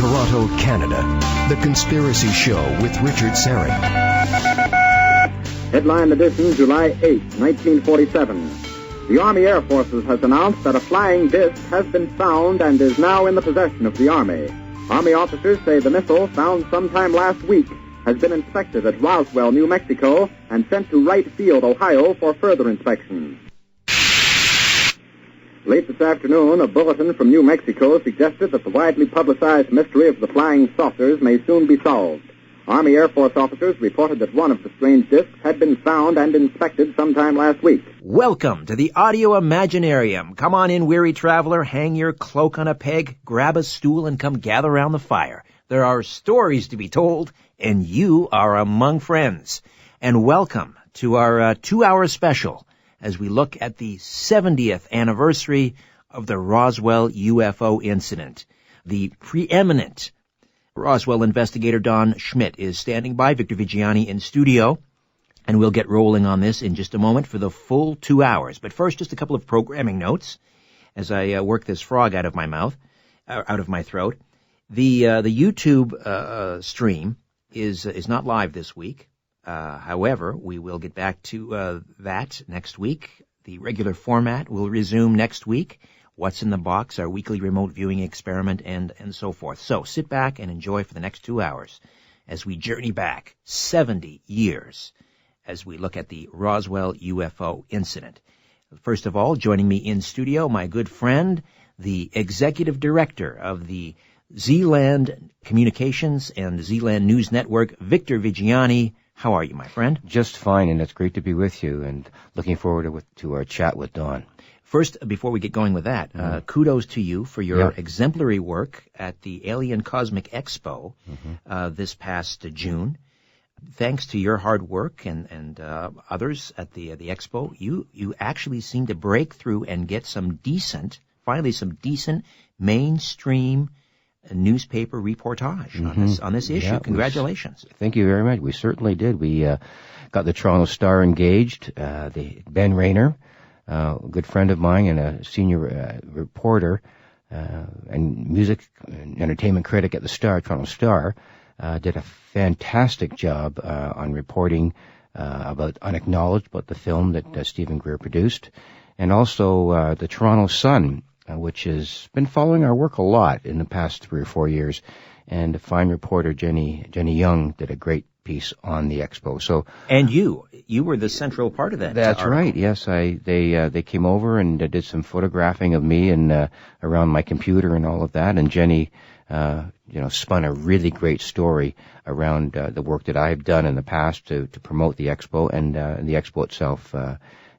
Toronto, Canada. The Conspiracy Show with Richard Syrett. Headline edition, July 8, 1947. The Army Air Forces has announced that a flying disc has been found and is now in the possession of the Army. Army officers say the missile, found sometime last week, has been inspected at Roswell, New Mexico, and sent to Wright Field, Ohio, for further inspection. Late this afternoon, a bulletin from New Mexico suggested that the widely publicized mystery of the flying saucers may soon be solved. Army Air Force officers reported that one of the strange discs had been found and inspected sometime last week. Welcome to the Audio Imaginarium. Come on in, weary traveler, hang your cloak on a peg, grab a stool, and come gather around the fire. There are stories to be told, and you are among friends. And welcome to our 2-hour special as we look at the 70th anniversary of the Roswell UFO incident. The preeminent Roswell investigator Don Schmitt is standing by, Victor Viggiani in studio, and we'll get rolling on this in just a moment for the full 2 hours. But first, just a couple of programming notes as I work this frog out of my mouth, out of my throat. The YouTube stream is not live this week. However, we will get back to that next week. The regular format will resume next week. What's in the Box, our weekly remote viewing experiment, and so forth. So sit back and enjoy for the next 2 hours as we journey back 70 years as we look at the Roswell UFO incident. First of all, joining me in studio, my good friend, the executive director of the Zealand Communications and Zealand News Network, Victor Viggiani. How are you, my friend? Just fine, and it's great to be with you, and looking forward to our chat with Don. First, before we get going with that, kudos to you for your exemplary work at the Alien Cosmic Expo this past June. Thanks to your hard work and others at the expo, you actually seem to break through and get some decent mainstream newspaper reportage on this issue. Congratulations. Thank you very much. We certainly did. We got the Toronto Star engaged. Ben Rayner, a good friend of mine and a senior reporter and music and entertainment critic at the Toronto Star, did a fantastic job on reporting about Unacknowledged, about the film that Stephen Greer produced, and also the Toronto Sun, which has been following our work a lot in the past 3 or 4 years. And a fine reporter, Jenny Young, did a great piece on the expo. So, and you were the central part of that. That's article. Right. Yes, they came over and did some photographing of me and around my computer and all of that. And Jenny, spun a really great story around the work that I've done in the past to promote the expo and the expo itself.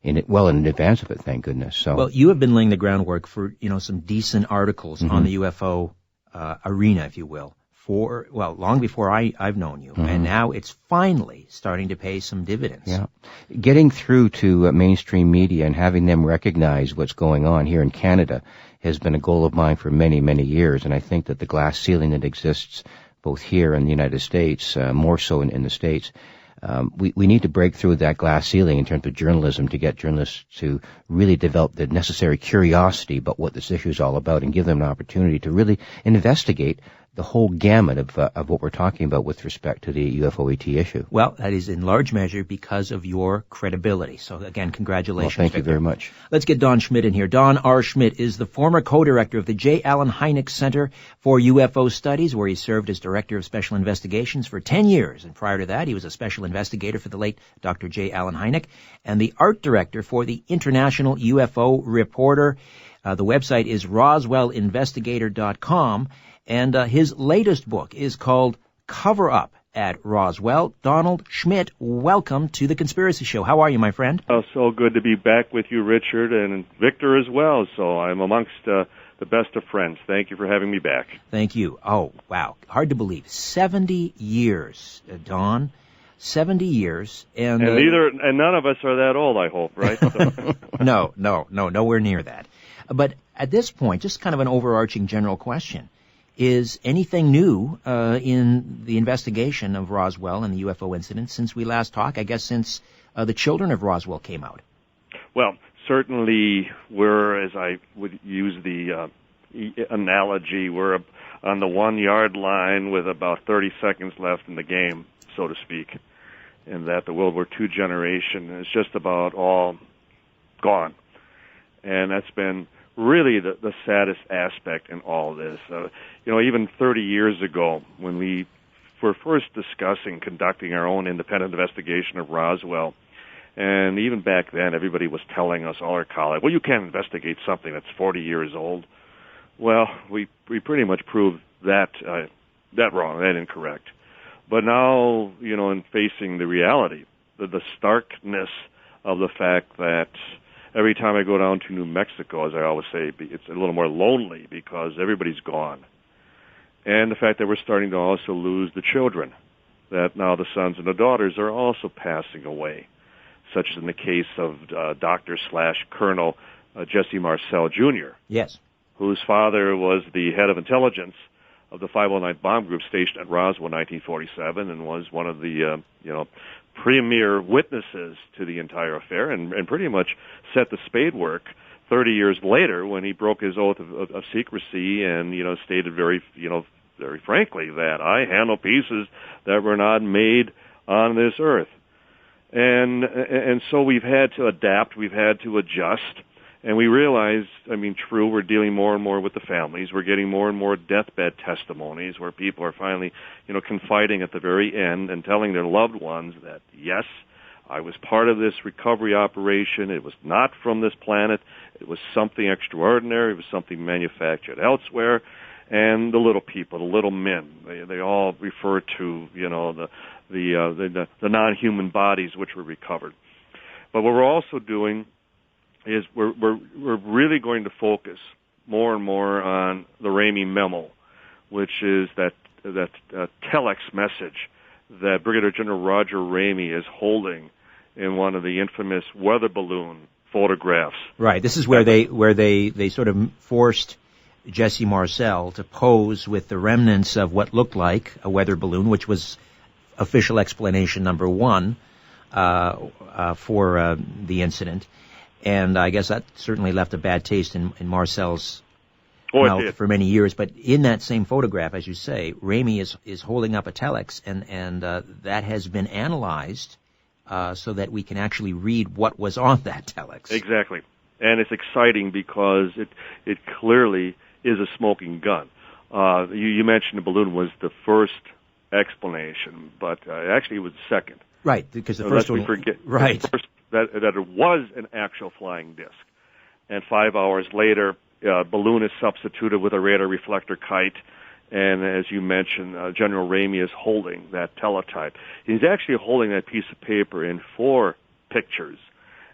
In advance of it, thank goodness. So, well, you have been laying the groundwork for some decent articles on the UFO arena, if you will, long before I've known you, and now it's finally starting to pay some dividends. Yeah, getting through to mainstream media and having them recognize what's going on here in Canada has been a goal of mine for many, many years, and I think that the glass ceiling that exists both here in the United States, more so in the States. We need to break through that glass ceiling in terms of journalism to get journalists to really develop the necessary curiosity about what this issue is all about and give them an opportunity to really investigate the whole gamut of what we're talking about with respect to the UFO ET issue. Well, that is in large measure because of your credibility. So again, congratulations. Well, thank Victor. you very much. Let's get Don Schmitt in here. Don R. Schmitt is the former co-director of the J. Allen Hynek Center for UFO Studies, where he served as director of special investigations for 10 years. And prior to that, he was a special investigator for the late Dr. J. Allen Hynek and the art director for the International UFO Reporter. The website is roswellinvestigator.com. And his latest book is called Cover Up at Roswell. Donald Schmitt, welcome to The Conspiracy Show. How are you, my friend? Oh, so good to be back with you, Richard, and Victor as well. So I'm amongst the best of friends. Thank you for having me back. Thank you. Oh, wow. Hard to believe. 70 years, Don. 70 years. And none of us are that old, I hope, right? So. No, nowhere near that. But at this point, just kind of an overarching general question. Is anything new in the investigation of Roswell and the UFO incident since we last talked? I guess since the children of Roswell came out. Well, certainly we're, as I would use the analogy, we're on the 1-yard line with about 30 seconds left in the game, so to speak, and that the World War II generation is just about all gone. And that's been really the saddest aspect in all this. Even 30 years ago, when we were first discussing conducting our own independent investigation of Roswell, and even back then, everybody was telling us, all our colleagues, well, you can't investigate something that's 40 years old. Well, we pretty much proved that wrong, that incorrect. But now, in facing the reality, the starkness of the fact that every time I go down to New Mexico, as I always say, it's a little more lonely because everybody's gone. And the fact that we're starting to also lose the children, that now the sons and the daughters are also passing away, such as in the case of Dr./Colonel Jesse Marcel Jr. Yes. Whose father was the head of intelligence of the 509th Bomb Group stationed at Roswell in 1947 and was one of the, premier witnesses to the entire affair and pretty much set the spade work 30 years later when he broke his oath of secrecy and, stated very frankly that I handle pieces that were not made on this earth. And so we've had to adapt, we've had to adjust, and we realize, true, we're dealing more and more with the families. We're getting more and more deathbed testimonies where people are finally, confiding at the very end and telling their loved ones that, yes, I was part of this recovery operation. It was not from this planet. It was something extraordinary. It was something manufactured elsewhere. And the little people, the little men, they all refer to, the non-human bodies which were recovered. But what we're also doing is we're really going to focus more and more on the Ramey memo, which is that telex message that Brigadier General Roger Ramey is holding in one of the infamous weather balloon photographs. Right. This is where they sort of forced Jesse Marcel to pose with the remnants of what looked like a weather balloon, which was official explanation number one for the incident. And I guess that certainly left a bad taste in Marcel's mouth for many years. But in that same photograph, as you say, Ramey is holding up a telex, and that has been analyzed so that we can actually read what was on that telex. Exactly. And it's exciting because it clearly is a smoking gun. You mentioned the balloon was the first explanation, but actually it was the second. Right, because the first one... Right. That it was an actual flying disc. And 5 hours later, balloon is substituted with a radar reflector kite, and as you mentioned, General Ramey is holding that teletype. He's actually holding that piece of paper in 4 pictures,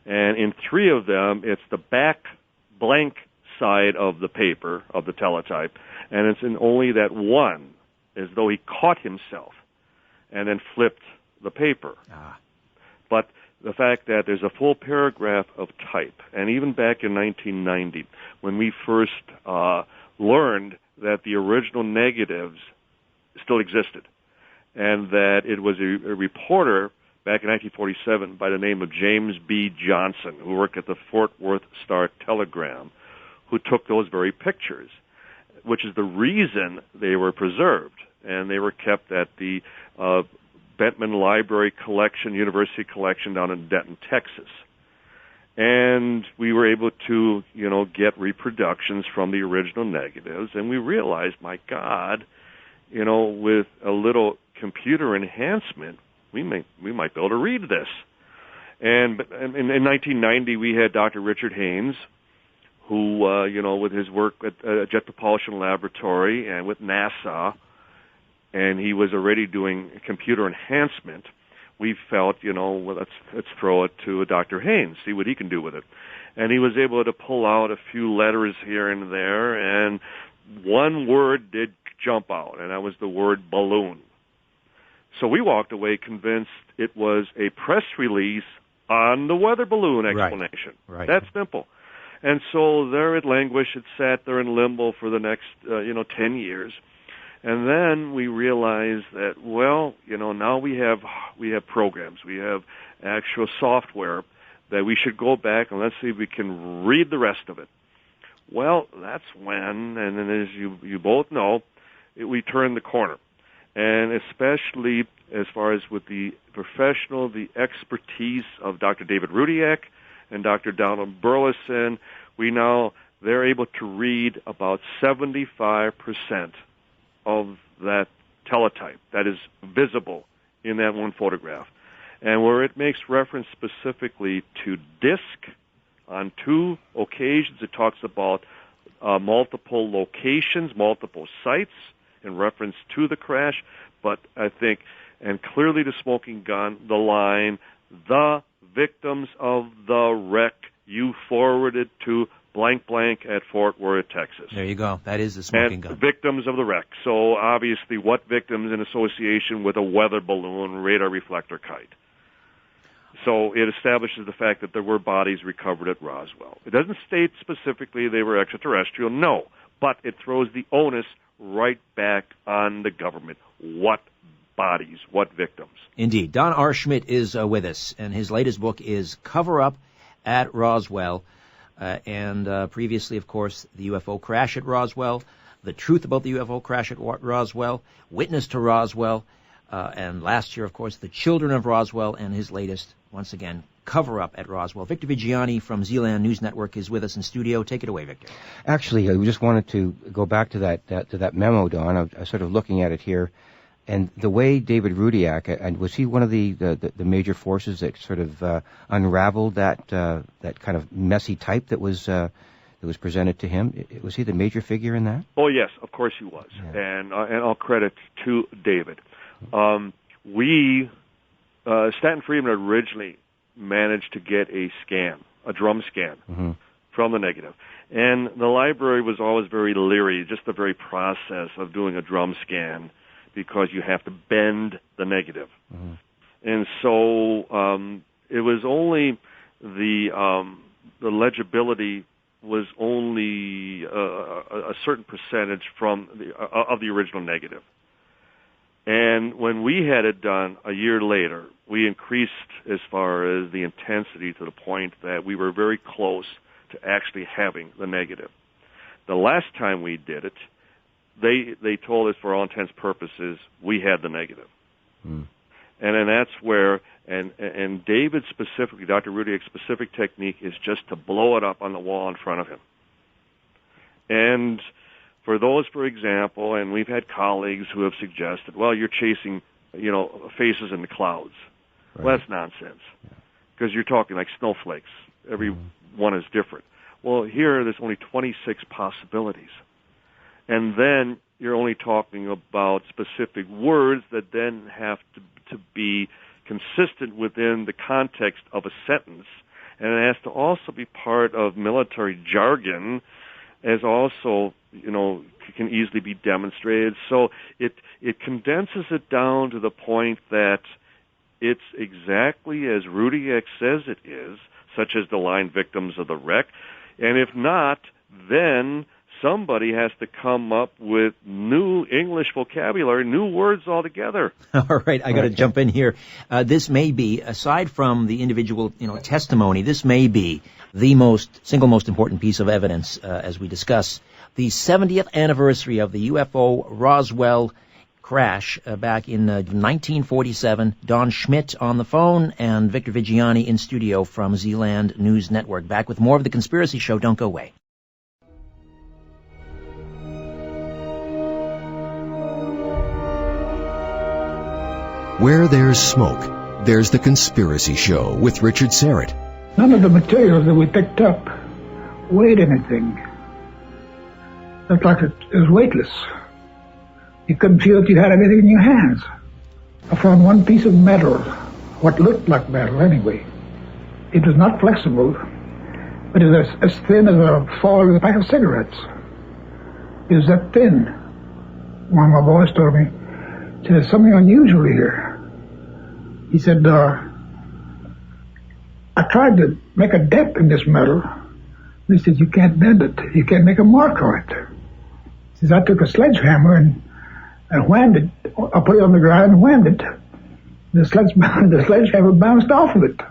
and in 3 of them, it's the back blank side of the paper, of the teletype, and it's in only that one, as though he caught himself and then flipped the paper. But the fact that there's a full paragraph of type, and even back in 1990, when we first learned that the original negatives still existed, and that it was a reporter back in 1947 by the name of James B. Johnson, who worked at the Fort Worth Star-Telegram, who took those very pictures, which is the reason they were preserved, and they were kept at the Bentman Library Collection, University Collection down in Denton, Texas. And we were able to, get reproductions from the original negatives, and we realized, my God, with a little computer enhancement, we might be able to read this. And in 1990, we had Dr. Richard Haynes, who, with his work at Jet Propulsion Laboratory and with NASA, and he was already doing computer enhancement, we felt, let's throw it to Dr. Haynes, see what he can do with it. And he was able to pull out a few letters here and there, and one word did jump out, and that was the word balloon. So we walked away convinced it was a press release on the weather balloon explanation. Right. That's simple. And so there it languished, it sat there in limbo for the next, 10 years. And then we realized that, now we have programs, we have actual software that we should go back and let's see if we can read the rest of it. Well, that's when, and then as you both know, we turned the corner. And especially as far as with the the expertise of Dr. David Rudiak and Dr. Donald Burleson, they're able to read about 75% of that teletype that is visible in that one photograph. And where it makes reference specifically to disc on 2 occasions, it talks about multiple locations, multiple sites in reference to the crash. But I think, and clearly the smoking gun, the line, the victims of the wreck you forwarded to blank blank at Fort Worth, Texas. There you go. That is the smoking gun. Victims of the wreck. So obviously what victims in association with a weather balloon, radar reflector kite. So it establishes the fact that there were bodies recovered at Roswell. It doesn't state specifically they were extraterrestrial, no, but it throws the onus right back on the government. What bodies, what victims? Indeed. Don R. Schmitt is with us, and his latest book is Cover Up at Roswell. And previously, of course, the UFO crash at Roswell, the truth about the UFO crash at Roswell, Witness to Roswell, and last year, of course, The Children of Roswell, and his latest, once again, Cover Up at Roswell. Victor Viggiani from Zealand News Network is with us in studio. Take it away, Victor. Actually, I just wanted to go back to that memo, Don. I was sort of looking at it here. And the way David Rudiak, and was he one of the major forces that sort of unraveled that kind of messy type that was presented to him? Was he the major figure in that? Oh yes, of course he was, yeah. And all credit to David. Stanton Friedman originally managed to get a drum scan from the negative, and the library was always very leery, just the very process of doing a drum scan, because you have to bend the negative. And so it was only the legibility was only a certain percentage of the original negative. And when we had it done a year later, we increased as far as the intensity to the point that we were very close to actually having the negative. The last time we did it, they told us, for all intents and purposes, we had the negative. And then that's where, and David specifically, Dr. Rudiak's specific technique is just to blow it up on the wall in front of him. And for those, for example, and we've had colleagues who have suggested, well, you're chasing, faces in the clouds. Right. Well, that's nonsense, because you're talking like snowflakes. Every one is different. Well, here there's only 26 possibilities. And then you're only talking about specific words that then have to be consistent within the context of a sentence. And it has to also be part of military jargon, as also, can easily be demonstrated. So it condenses it down to the point that it's exactly as Rudiak says it is, such as the line victims of the wreck. And if not, then somebody has to come up with new English vocabulary, new words altogether. All right, I got to jump in here. This may be, aside from the individual, testimony, this may be the single most important piece of evidence as we discuss the 70th anniversary of the UFO Roswell crash back in 1947. Don Schmitt on the phone and Victor Viggiani in studio from Zealand News Network. Back with more of The Conspiracy Show. Don't go away. Where there's smoke, there's The Conspiracy Show with Richard Syrett. None of the materials that we picked up weighed anything. Looked like it was weightless. You couldn't feel that you had anything in your hands. I found one piece of metal, what looked like metal anyway. It was not flexible, but it was as thin as a foil of a pack of cigarettes. It was that thin. One of my boys told me, he said, there's something unusual here. He said, I tried to make a dent in this metal. He said, you can't bend it. You can't make a mark on it. He says, I took a sledgehammer and whammed it. I put it on the ground and whammed it. The sledgehammer bounced off of it.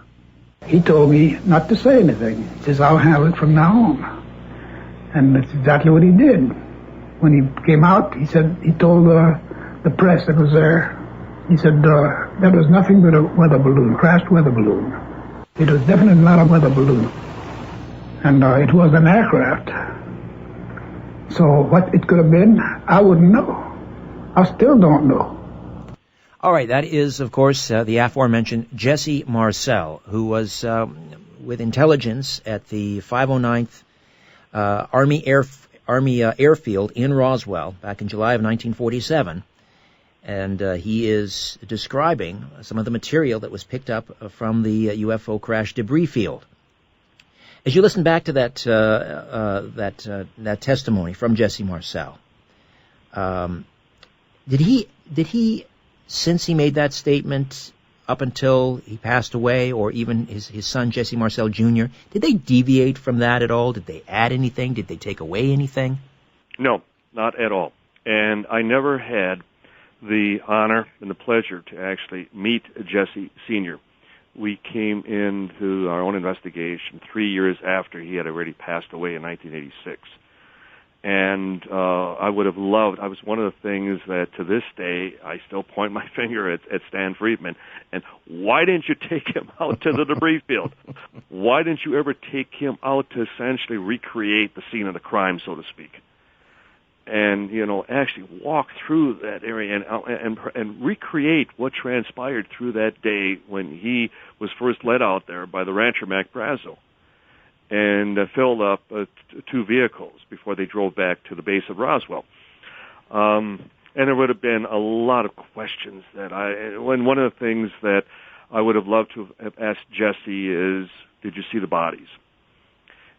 He told me not to say anything. He says, I'll handle it from now on. And that's exactly what he did. When he came out, he told the press that was there, he said, that was nothing but a weather balloon, crashed weather balloon. It was definitely not a weather balloon. And it was an aircraft. So what it could have been, I wouldn't know. I still don't know. All right, that is, of course, the aforementioned Jesse Marcel, who was with intelligence at the 509th Army Airfield in Roswell back in July of 1947. And he is describing some of the material that was picked up from the UFO crash debris field. As you listen back to that testimony from Jesse Marcel, did he, since he made that statement up until he passed away, or even his son Jesse Marcel Jr., did they deviate from that at all? Did they add anything? Did they take away anything? No, not at all. And I never had the honor and the pleasure to actually meet Jesse Sr. We came into our own investigation 3 years after he had already passed away in 1986. And I would have loved, I was one of the things that to this day, I still point my finger at Stan Friedman. And why didn't you take him out to the debris field? Why didn't you ever take him out to essentially recreate the scene of the crime, so to speak? And, actually walk through that area and recreate what transpired through that day when he was first led out there by the rancher Mac Brazo and filled up 2 vehicles before they drove back to the base of Roswell. And there would have been a lot of questions that one of the things that I would have loved to have asked Jesse is, did you see the bodies?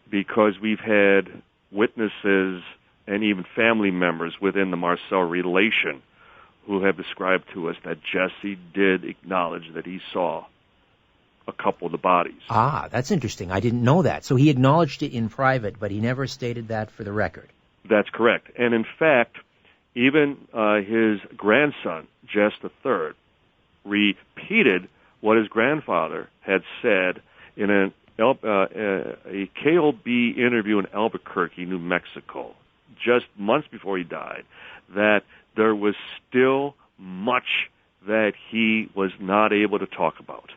Because we've had witnesses and even family members within the Marcel relation who have described to us that Jesse did acknowledge that he saw a couple of the bodies. Ah, that's interesting. I didn't know that. So he acknowledged it in private, but he never stated that for the record. That's correct. And in fact, even his grandson, Jess III, repeated what his grandfather had said in a KOB interview in Albuquerque, New Mexico, just months before he died, that there was still much that he was not able to talk about.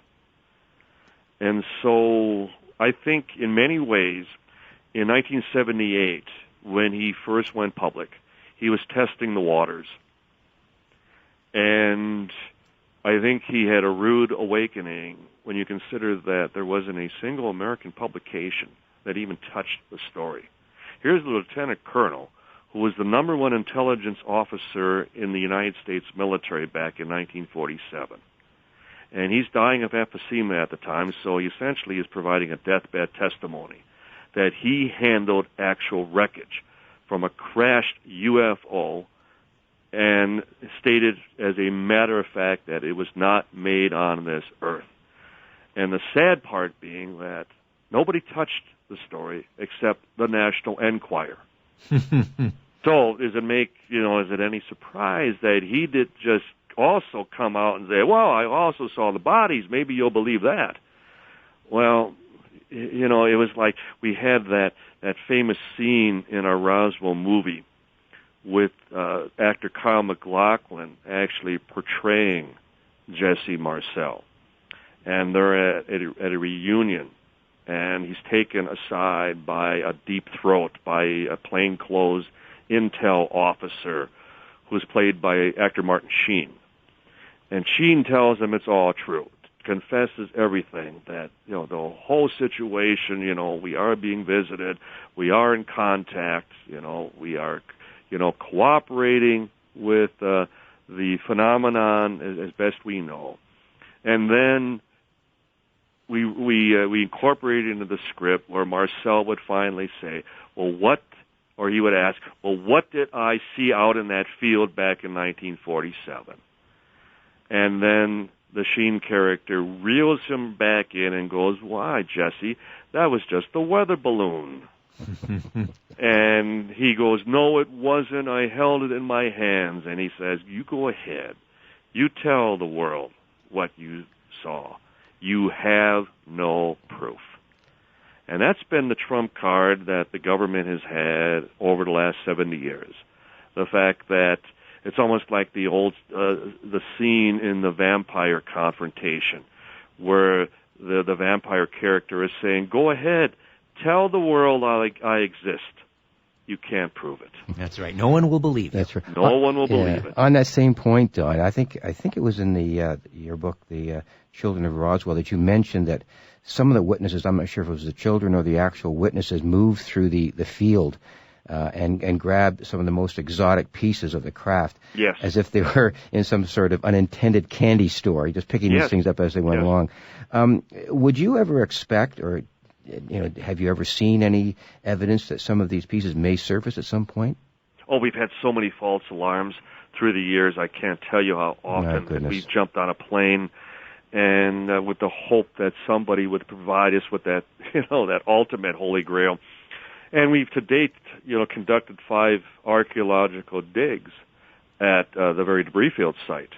And so I think in many ways, in 1978, when he first went public, he was testing the waters. And I think he had a rude awakening when you consider that there wasn't a single American publication that even touched the story. Here's the lieutenant colonel who was the #1 intelligence officer in the United States military back in 1947. And he's dying of emphysema at the time, so he essentially is providing a deathbed testimony that he handled actual wreckage from a crashed UFO and stated as a matter of fact that it was not made on this earth. And the sad part being that nobody touched the story except the National Enquirer. So is it any surprise that he did just also come out and say, well, I also saw the bodies, maybe you'll believe that? Well, it was like we had that famous scene in our Roswell movie with actor Kyle MacLachlan actually portraying Jesse Marcel. And they're at a reunion, and he's taken aside by a deep throat by a plainclothes intel officer who's played by actor Martin Sheen. And Sheen tells him it's all true, confesses everything, that, the whole situation, we are being visited, we are in contact, we are, cooperating with the phenomenon as best we know. And then we incorporated into the script where Marcel would finally say, or he would ask, well, what did I see out in that field back in 1947? And then the Sheen character reels him back in and goes, why, Jesse, that was just a weather balloon. And he goes, no, it wasn't. I held it in my hands. And he says, you go ahead. You tell the world what you saw. You have no proof. And that's been the trump card that the government has had over the last 70 years. The fact that it's almost like the old the scene in the vampire confrontation, where the vampire character is saying, "Go ahead, tell the world I exist." You can't prove it. That's right. No one will believe it. That's right. No one will believe it. On that same point, Don, I think it was in your book, The Children of Roswell, that you mentioned that some of the witnesses, I'm not sure if it was the children or the actual witnesses, moved through the field and grabbed some of the most exotic pieces of the craft, yes, as if they were in some sort of unintended candy store, just picking these things up as they went along. Would you ever expect, or have you ever seen any evidence that some of these pieces may surface at some point? Oh, we've had so many false alarms through the years. I can't tell you how often we jumped on a plane and with the hope that somebody would provide us with that, that ultimate holy grail. And we've to date, conducted 5 archaeological digs at the very debris field site.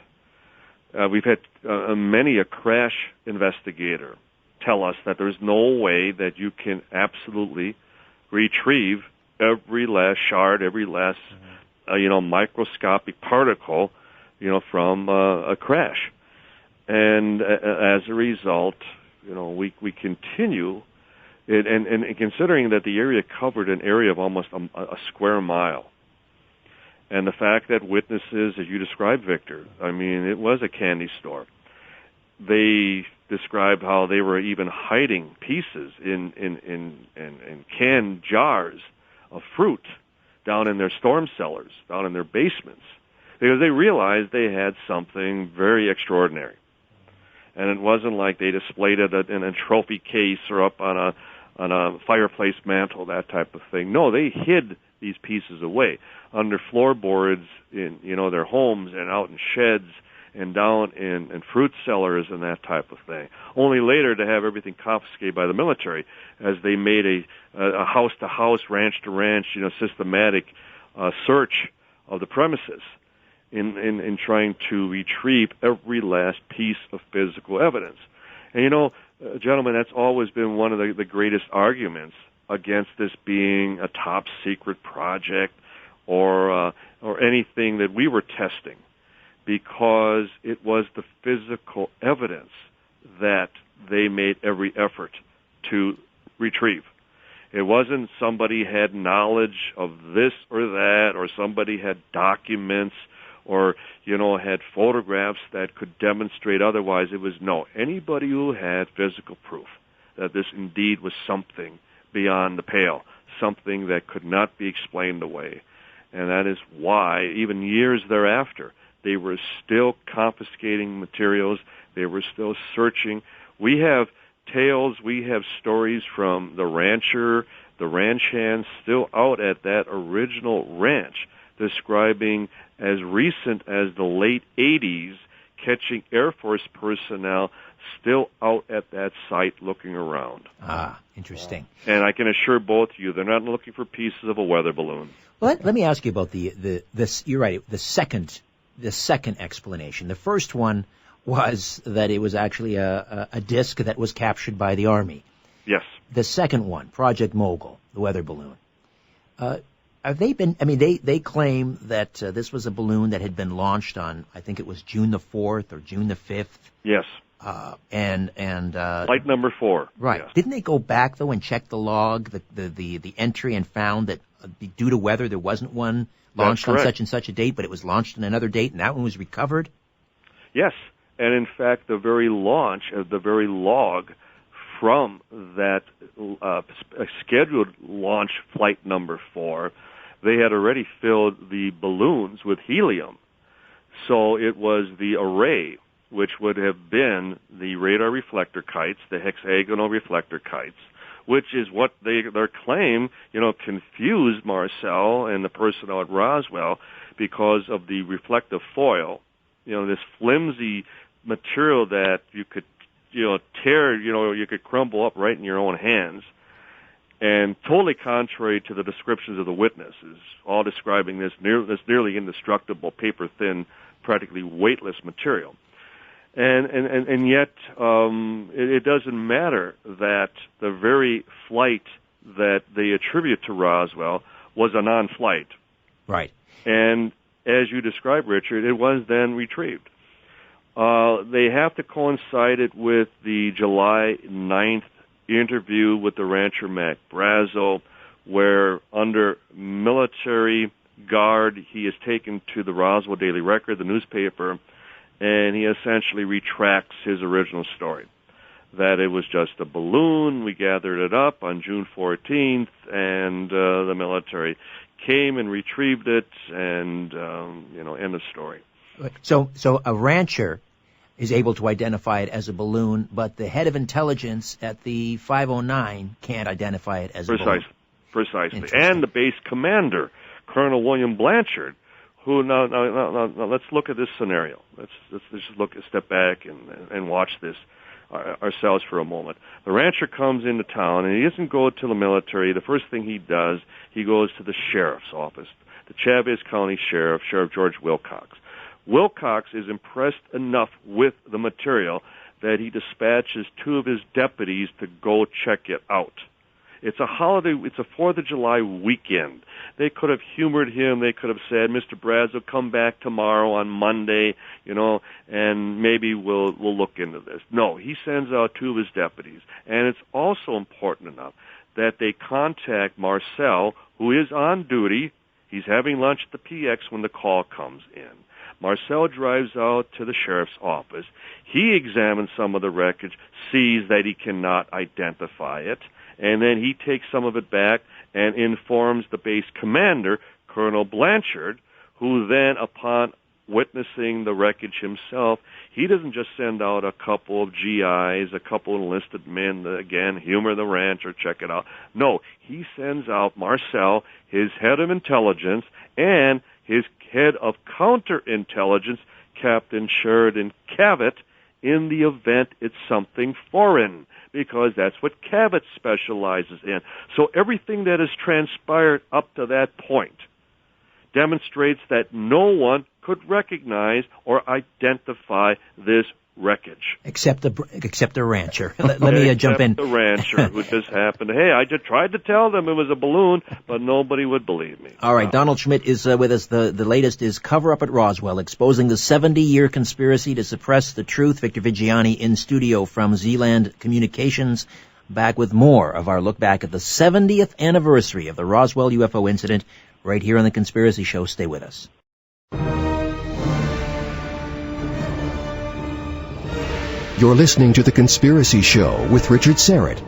We've had many a crash investigator tell us that there's no way that you can absolutely retrieve every last shard, every last, microscopic particle, from a crash. And as a result, we continue, and considering that the area covered an area of almost a square mile, and the fact that witnesses, as you described, Victor, it was a candy store. They described how they were even hiding pieces in canned jars of fruit down in their storm cellars, down in their basements, because they realized they had something very extraordinary. And it wasn't like they displayed it in a trophy case or up on a fireplace mantle, that type of thing. No, they hid these pieces away under floorboards in their homes and out in sheds and down in fruit cellars and that type of thing. Only later to have everything confiscated by the military as they made a house-to-house, ranch-to-ranch, systematic search of the premises in trying to retrieve every last piece of physical evidence. And, gentlemen, that's always been one of the greatest arguments against this being a top-secret project or anything that we were testing, because it was the physical evidence that they made every effort to retrieve. It wasn't somebody had knowledge of this or that, or somebody had documents or, had photographs that could demonstrate otherwise. It was anybody who had physical proof that this indeed was something beyond the pale, something that could not be explained away. And that is why, even years thereafter, they were still confiscating materials. They were still searching. We have tales, we have stories from the rancher, the ranch hands still out at that original ranch, describing as recent as the late 80s catching Air Force personnel still out at that site looking around. Ah, interesting. And I can assure both of you, they're not looking for pieces of a weather balloon. Well, let me ask you about this. You're right. The second explanation. The first one was that it was actually a disc that was captured by the Army. Yes. The second one, Project Mogul, the weather balloon. Have they been? They claim that this was a balloon that had been launched on, I think it was June the 4th or June the 5th. Yes. And flight number 4. Right. Yes. Didn't they go back though and check the log, the entry, and found that due to weather there wasn't one launched on such and such a date, but it was launched on another date, and that one was recovered? Yes. And in fact, the very launch of the very log from that scheduled launch flight number 4, they had already filled the balloons with helium. So it was the array, which would have been the radar reflector kites, the hexagonal reflector kites, which is what their claim, confused Marcel and the personnel at Roswell because of the reflective foil, this flimsy material that you could, tear, you could crumble up right in your own hands. And totally contrary to the descriptions of the witnesses, all describing this nearly indestructible, paper-thin, practically weightless material. And yet, it doesn't matter that the very flight that they attribute to Roswell was a non-flight. Right. And as you described, Richard, it was then retrieved. They have to coincide it with the July 9th interview with the rancher Mac Brazo, where under military guard he is taken to the Roswell Daily Record, the newspaper, and he essentially retracts his original story, that it was just a balloon. We gathered it up on June 14th, and the military came and retrieved it, and, end of story. So a rancher is able to identify it as a balloon, but the head of intelligence at the 509 can't identify it as a balloon. Precisely. And the base commander, Colonel William Blanchard, who, now let's look at this scenario. Let's just step back and watch this ourselves for a moment. The rancher comes into town, and he doesn't go to the military. The first thing he does, he goes to the sheriff's office, the Chavez County Sheriff, Sheriff George Wilcox. Wilcox is impressed enough with the material that he dispatches two of his deputies to go check it out. It's a holiday, it's a 4th of July weekend. They could have humored him. They could have said, Mr. Brazo, come back tomorrow on Monday, and maybe we'll look into this. No, he sends out two of his deputies. And it's also important enough that they contact Marcel, who is on duty. He's having lunch at the PX when the call comes in. Marcel drives out to the sheriff's office. He examines some of the wreckage, sees that he cannot identify it, and then he takes some of it back and informs the base commander, Colonel Blanchard, who then, upon witnessing the wreckage himself, he doesn't just send out a couple of GIs, a couple of enlisted men to, again, humor the ranch or check it out. No, he sends out Marcel, his head of intelligence, and his head of counterintelligence, Captain Sheridan Cavett, in the event it's something foreign, because that's what Cavett specializes in. So everything that has transpired up to that point demonstrates that no one could recognize or identify this wreckage. Except the rancher. Let me jump in. The rancher who just happened. Hey, I just tried to tell them it was a balloon, but nobody would believe me. All right, Donald Schmitt is with us. The latest is Cover Up at Roswell, exposing the 70-year conspiracy to suppress the truth. Victor Viggiani in studio from Zealand Communications, back with more of our look back at the 70th anniversary of the Roswell UFO incident right here on The Conspiracy Show. Stay with us. You're listening to The Conspiracy Show with Richard Syrett.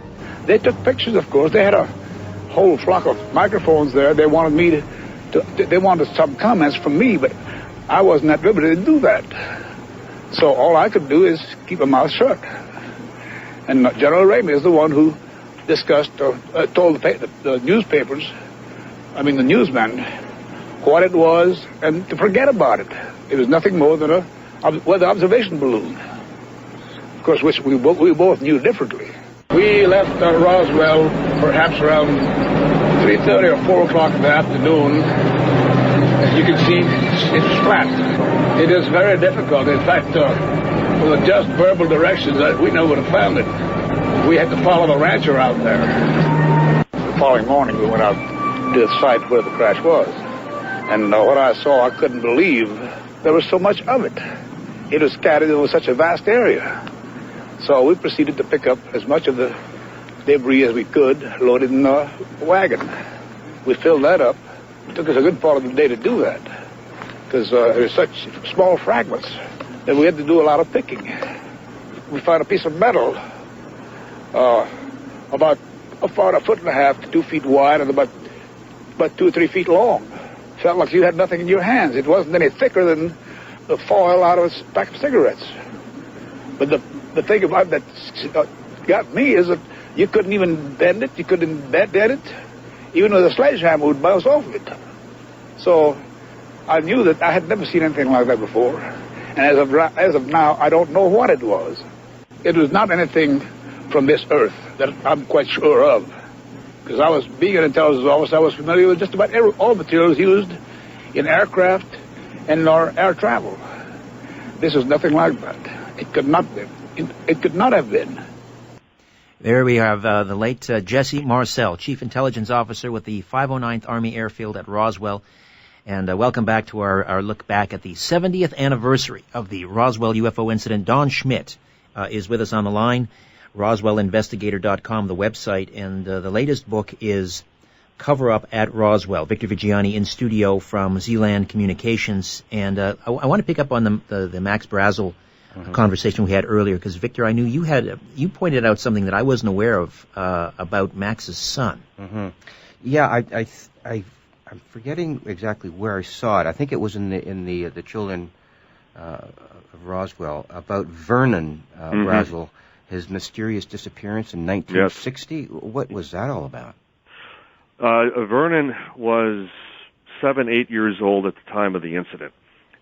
They took pictures, of course. They had a whole flock of microphones there. They wanted me they wanted some comments from me, but I wasn't at liberty to do that. So all I could do is keep my mouth shut. And General Ramey is the one who discussed, told the newspapers, the newsmen, what it was and to forget about it. It was nothing more than a weather observation balloon. Of course, which we both knew differently. We left Roswell perhaps around 3:30 or 4 o'clock in the afternoon. As you can see, it's flat. It is very difficult. In fact, with just verbal directions, we never would have found it. We had to follow the rancher out there. The following morning, we went out to the site where the crash was. And what I saw, I couldn't believe there was so much of it. It was scattered over such a vast area. So we proceeded to pick up as much of the debris as we could, loaded in a wagon. We filled that up. It took us a good part of the day to do that, because there were such small fragments that we had to do a lot of picking. We found a piece of metal about a 1.5 to 2 feet wide and about 2 or 3 feet long. Felt like you had nothing in your hands. It wasn't any thicker than the foil out of a pack of cigarettes. But the thing about that got me is that you couldn't even bend it. You couldn't bend it. Even with a sledgehammer would bounce off of it. So I knew that I had never seen anything like that before. And as of now, I don't know what it was. It was not anything from this earth that I'm quite sure of. Because being an intelligence officer, I was familiar with just about all materials used in aircraft and in our air travel. This is nothing like that. It could not be. It could not have been. There we have the late Jesse Marcel, Chief Intelligence Officer with the 509th Army Airfield at Roswell. And welcome back to our look back at the 70th anniversary of the Roswell UFO incident. Don Schmitt is with us on the line, RoswellInvestigator.com, the website, and the latest book is Cover Up at Roswell. Victor Viggiani in studio from Zealand Communications. And I want to pick up on the Max Brazel conversation we had earlier, because Victor, I knew you pointed out something that I wasn't aware of about Max's son. Mm-hmm. Yeah, I'm forgetting exactly where I saw it. I think it was in the Children of Roswell, about Vernon Brazel, his mysterious disappearance in 1960. Yes. What was that all about? Vernon was 7-8 years old at the time of the incident,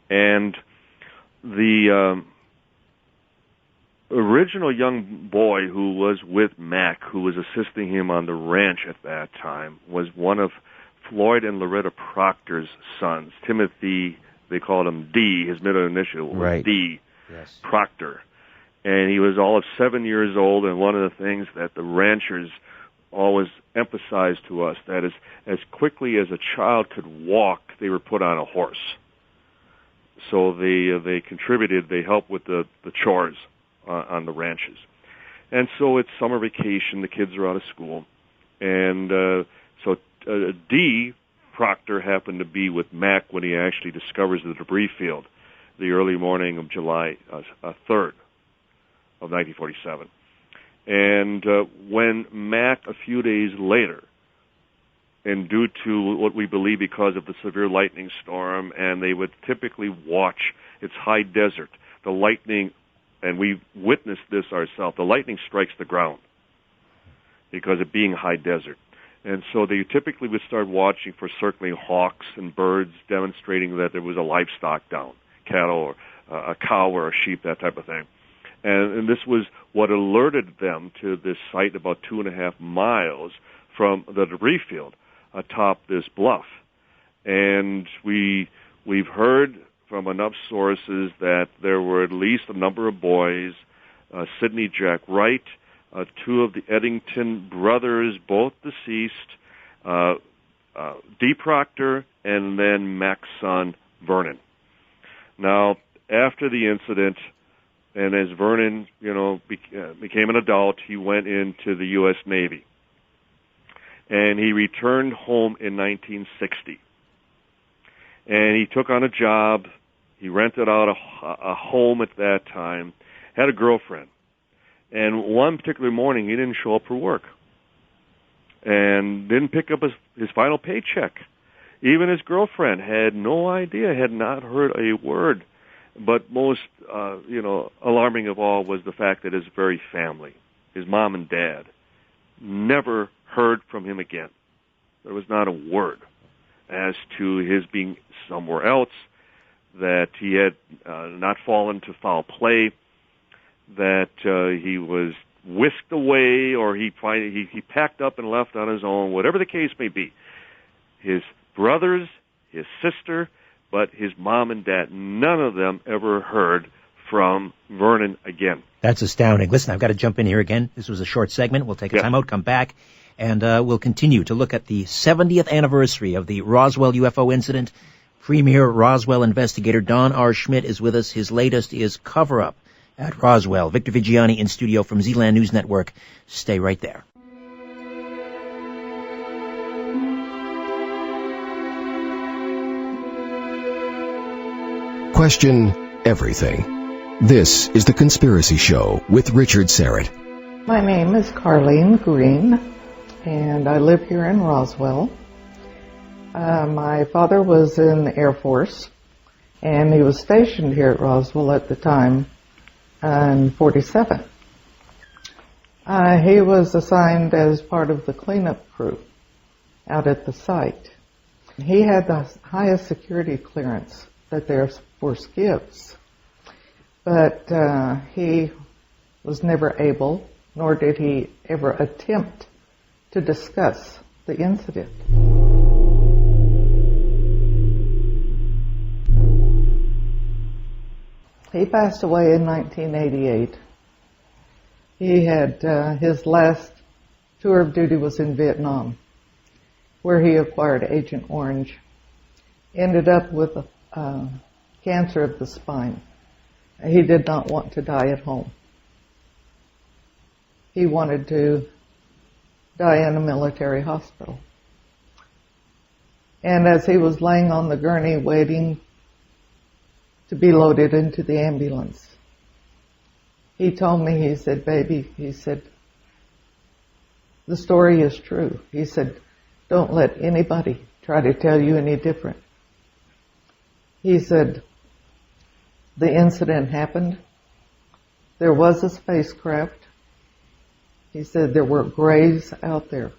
and the original young boy who was with Mac, who was assisting him on the ranch at that time, was one of Floyd and Loretta Proctor's sons. Timothy, they called him D. His middle initial was D. Yes. Proctor. And he was all of 7 years old, and one of the things that the ranchers always emphasized to us, that is, as quickly as a child could walk, they were put on a horse. So they contributed, they helped with the chores on the ranches. And so it's summer vacation, the kids are out of school, and so D. Proctor happened to be with Mac when he actually discovers the debris field the early morning of July 3rd of 1947. And when Mac, a few days later, and due to what we believe because of the severe lightning storm, and they would typically watch, it's high desert, the lightning, and we witnessed this ourselves, the lightning strikes the ground because of being high desert. And so they typically would start watching for circling hawks and birds, demonstrating that there was a livestock down, cattle or a cow or a sheep, that type of thing. And this was what alerted them to this site about 2.5 miles from the debris field atop this bluff. And we've heard from enough sources that there were at least a number of boys, Sidney Jack Wright, two of the Eddington brothers, both deceased, D. Proctor, and then Mac's son, Vernon. Now, after the incident, and as Vernon, became an adult, he went into the U.S. Navy. And he returned home in 1960. And he took on a job. He rented out a home at that time, had a girlfriend. And one particular morning, he didn't show up for work and didn't pick up his final paycheck. Even his girlfriend had no idea, had not heard a word. But most, alarming of all was the fact that his very family, his mom and dad, never heard from him again. There was not a word as to his being somewhere else, that he had not fallen to foul play, that he was whisked away, or he packed up and left on his own, whatever the case may be. His brothers, his sister, but his mom and dad, none of them ever heard from Vernon again. That's astounding. Listen, I've got to jump in here again. This was a short segment. We'll take a time out, come back, and we'll continue to look at the 70th anniversary of the Roswell UFO incident. Premier Roswell investigator Don R. Schmitt is with us. His latest is Cover Up at Roswell. Victor Viggiani in studio from Zealand News Network. Stay right there. Question everything. This is The Conspiracy Show with Richard Syrett. My name is Carlene Green, and I live here in Roswell. My father was in the Air Force, and he was stationed here at Roswell at the time in 47. He was assigned as part of the cleanup crew out at the site. He had the highest security clearance that the Air Force gives, but he was never able, nor did he ever attempt to discuss the incident. He passed away in 1988. He had his last tour of duty was in Vietnam, where he acquired Agent Orange. ended up with cancer of the spine. He did not want to die at home. He wanted to die in a military hospital. And as he was laying on the gurney waiting to be loaded into the ambulance, he told me, he said, "Baby," he said, "the story is true." He said, "Don't let anybody try to tell you any different." He said, "The incident happened. There was a spacecraft." He said, "There were graves out there."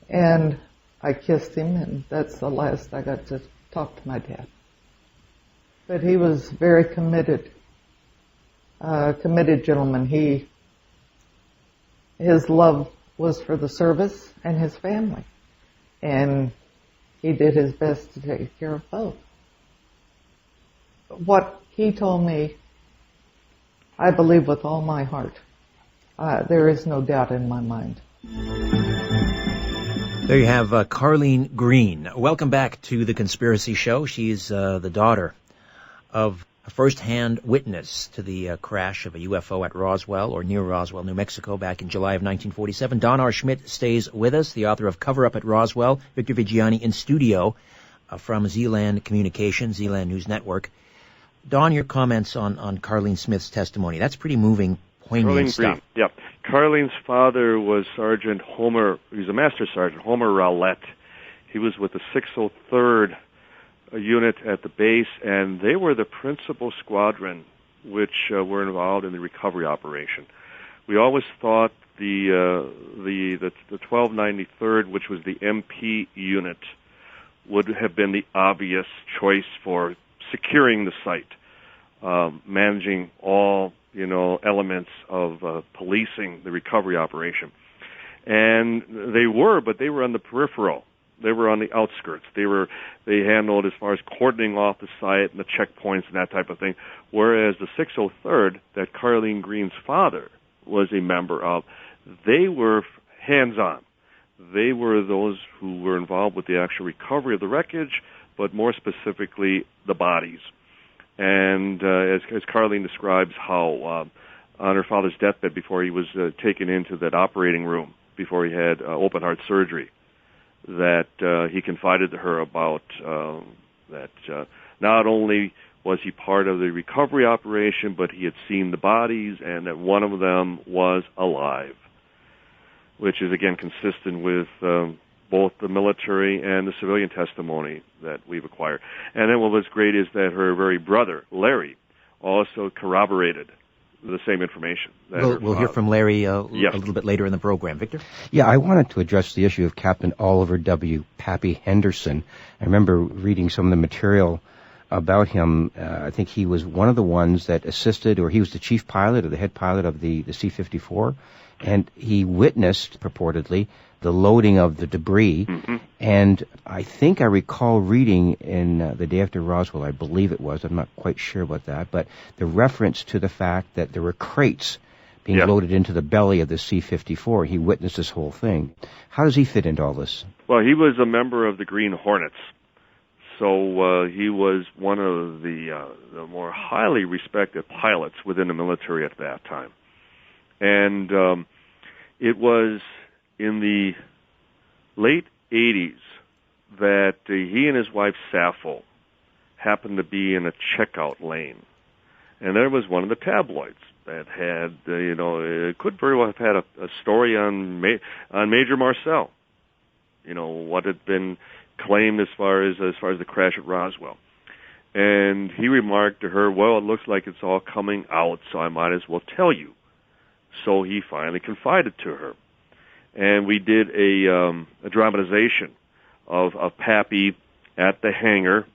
And I kissed him, and that's the last I got to talk to my dad. But he was very committed gentleman. His love was for the service and his family. And he did his best to take care of both. What he told me, I believe with all my heart. There is no doubt in my mind. There you have Carlene Green. Welcome back to The Conspiracy Show. She's the daughter of a first-hand witness to the crash of a UFO at Roswell, or near Roswell, New Mexico, back in July of 1947. Don R. Schmitt stays with us, the author of Cover Up at Roswell. Victor Viggiani in studio from Zealand Communications, Zealand News Network. Don, your comments on Carlene Smith's testimony. That's pretty moving, poignant stuff. Yeah. Carlene's father was Sergeant Homer, he was a Master Sergeant, Homer Rowlett. He was with the 603rd unit at the base, and they were the principal squadron which were involved in the recovery operation. We always thought the 1293rd, which was the MP unit, would have been the obvious choice for securing the site, managing all elements of policing the recovery operation. And they were, but they were on the peripheral. They were on the outskirts. They handled as far as cordoning off the site and the checkpoints and that type of thing. Whereas the 603rd, that Carlene Green's father was a member of, they were hands-on. They were those who were involved with the actual recovery of the wreckage, but more specifically the bodies. And as Carlene describes how on her father's deathbed, before he was taken into that operating room, before he had open-heart surgery, that he confided to her about that not only was he part of the recovery operation, but he had seen the bodies and that one of them was alive, which is, again, consistent with both the military and the civilian testimony that we've acquired. And then what was great is that her very brother, Larry, also corroborated the same information. We'll hear from Larry a little bit later in the program. Victor? Yeah, I wanted to address the issue of Captain Oliver W. Pappy Henderson. I remember reading some of the material about him. I think he was one of the ones that assisted, or he was the chief pilot or the head pilot of the C-54, and he witnessed, purportedly, the loading of the debris. Mm-hmm. And I think I recall reading in The Day After Roswell, I believe it was, I'm not quite sure about that, but the reference to the fact that there were crates being loaded into the belly of the C-54. He witnessed this whole thing. How does he fit into all this? Well, he was a member of the Green Hornets. So he was one of the more highly respected pilots within the military at that time. And it was in the late 80s that he and his wife, Sappho, happened to be in a checkout lane. And there was one of the tabloids that had, it could very well have had a story on Major Marcel, what had been claimed as far as the crash at Roswell. And he remarked to her, well, it looks like it's all coming out, so I might as well tell you. So he finally confided to her. And we did a dramatization of Pappy at the hangar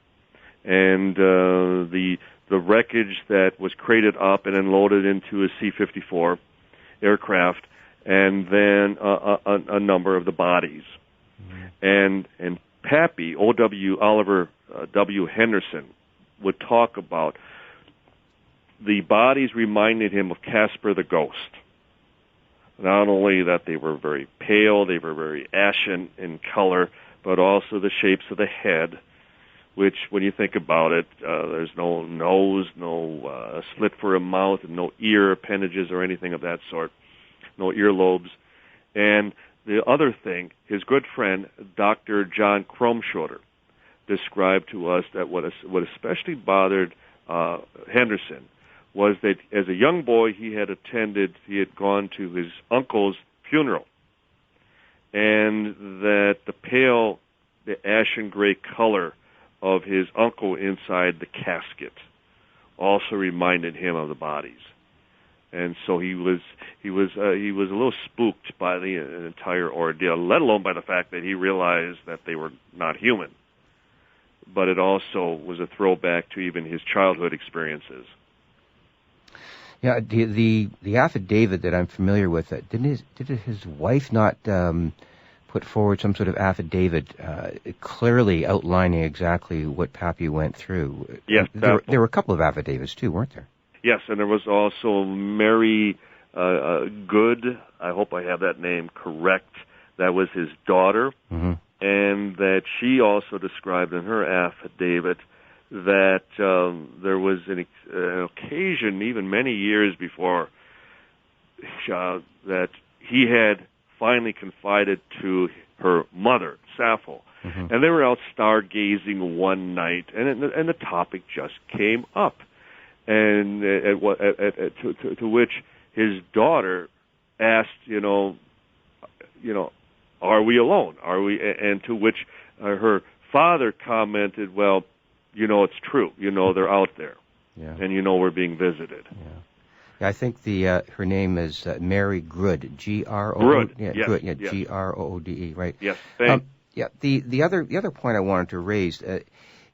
and the wreckage that was crated up and then loaded into a C-54 aircraft, and then a number of the bodies. Mm-hmm. And Pappy, Oliver W. Henderson, would talk about the bodies reminded him of Casper the Ghost. Not only that they were very pale, they were very ashen in color, but also the shapes of the head, which, when you think about it, there's no nose, no slit for a mouth, and no ear appendages or anything of that sort, no earlobes. And the other thing, his good friend, Dr. John Kromschroeder, described to us that what especially bothered Henderson was that as a young boy he had gone to his uncle's funeral, and that the ashen gray color of his uncle inside the casket also reminded him of the bodies. And so he was a little spooked by the entire ordeal, let alone by the fact that he realized that they were not human. But it also was a throwback to even his childhood experiences. Yeah, the affidavit that I'm familiar with, did his wife not put forward some sort of affidavit clearly outlining exactly what Pappy went through? Yes. There were a couple of affidavits, too, weren't there? Yes, and there was also Mary Good, I hope I have that name correct, that was his daughter, mm-hmm. and that she also described in her affidavit that there was an occasion, even many years before, that he had finally confided to her mother, Sappho. Mm-hmm. And they were out stargazing one night, and the topic just came up. And to which his daughter asked, are we alone? Are we? And to which her father commented, well, it's true. They're out there, yeah. And we're being visited. Yeah, I think her name is Mary Grood, G-R-O. Grood, yeah, yes, Grood, yeah, yes. G-R-O-O-D-E, right? Yes, thanks. Yeah, the other point I wanted to raise.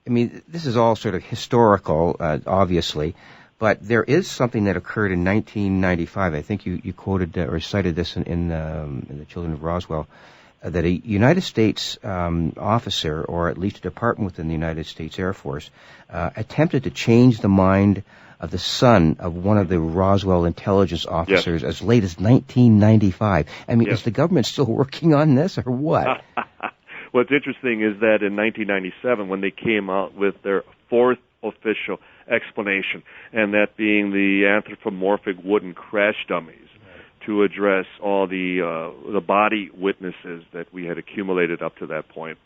This is all sort of historical, obviously. But there is something that occurred in 1995. I think you quoted or cited this in the Children of Roswell, that a United States officer, or at least a department within the United States Air Force, attempted to change the mind of the son of one of the Roswell intelligence officers as late as 1995. Yes. Is the government still working on this, or what? What's interesting is that in 1997, when they came out with their fourth official explanation, and that being the anthropomorphic wooden crash dummies, to address all the body witnesses that we had accumulated up to that point.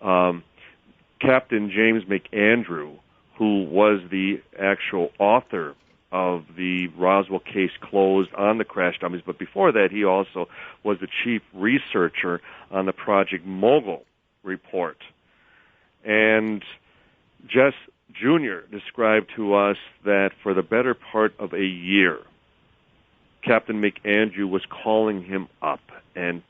Captain James McAndrew, who was the actual author of the Roswell case closed on the crash dummies, but before that he also was the chief researcher on the Project Mogul report. And Jess Jr. described to us that for the better part of a year, Captain McAndrew was calling him up and,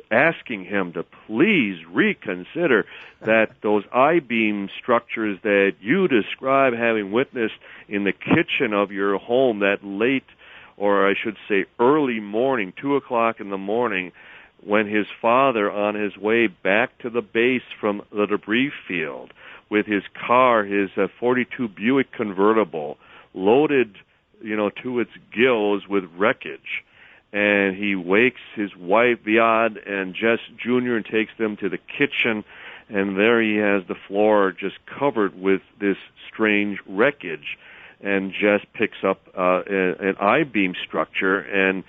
asking him to please reconsider that those I-beam structures that you describe having witnessed in the kitchen of your home that late, or I should say early morning, 2 o'clock in the morning, when his father, on his way back to the base from the debris field with his car, his 42 Buick convertible, loaded, to its gills with wreckage, and he wakes his wife, Viad, and Jess Jr. and takes them to the kitchen, and there he has the floor just covered with this strange wreckage, and Jess picks up an I-beam structure, and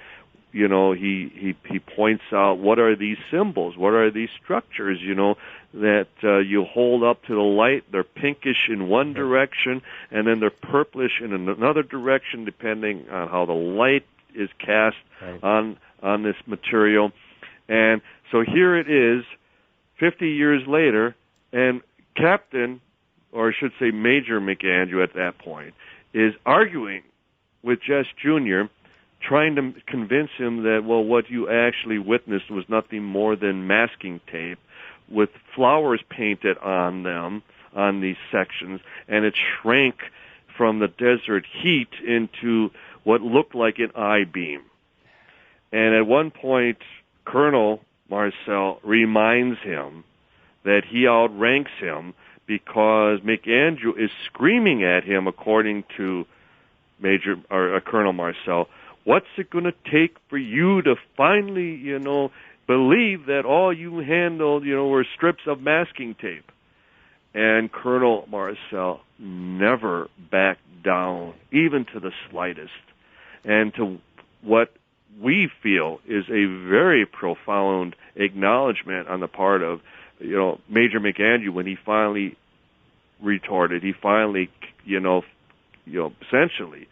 he points out, what are these symbols? What are these structures, that you hold up to the light? They're pinkish in one direction, and then they're purplish in another direction, depending on how the light is cast on this material. And so here it is, 50 years later, and Captain, or I should say Major McAndrew at that point, is arguing with Jess Jr., trying to convince him that, well, what you actually witnessed was nothing more than masking tape with flowers painted on them, on these sections, and it shrank from the desert heat into what looked like an I-beam. And at one point, Colonel Marcel reminds him that he outranks him because McAndrew is screaming at him, according to Colonel Marcel, what's it going to take for you to finally, believed that all you handled, were strips of masking tape. And Colonel Marcel never backed down, even to the slightest. And to what we feel is a very profound acknowledgement on the part of, Major McAndrew when he finally retorted. He finally, essentially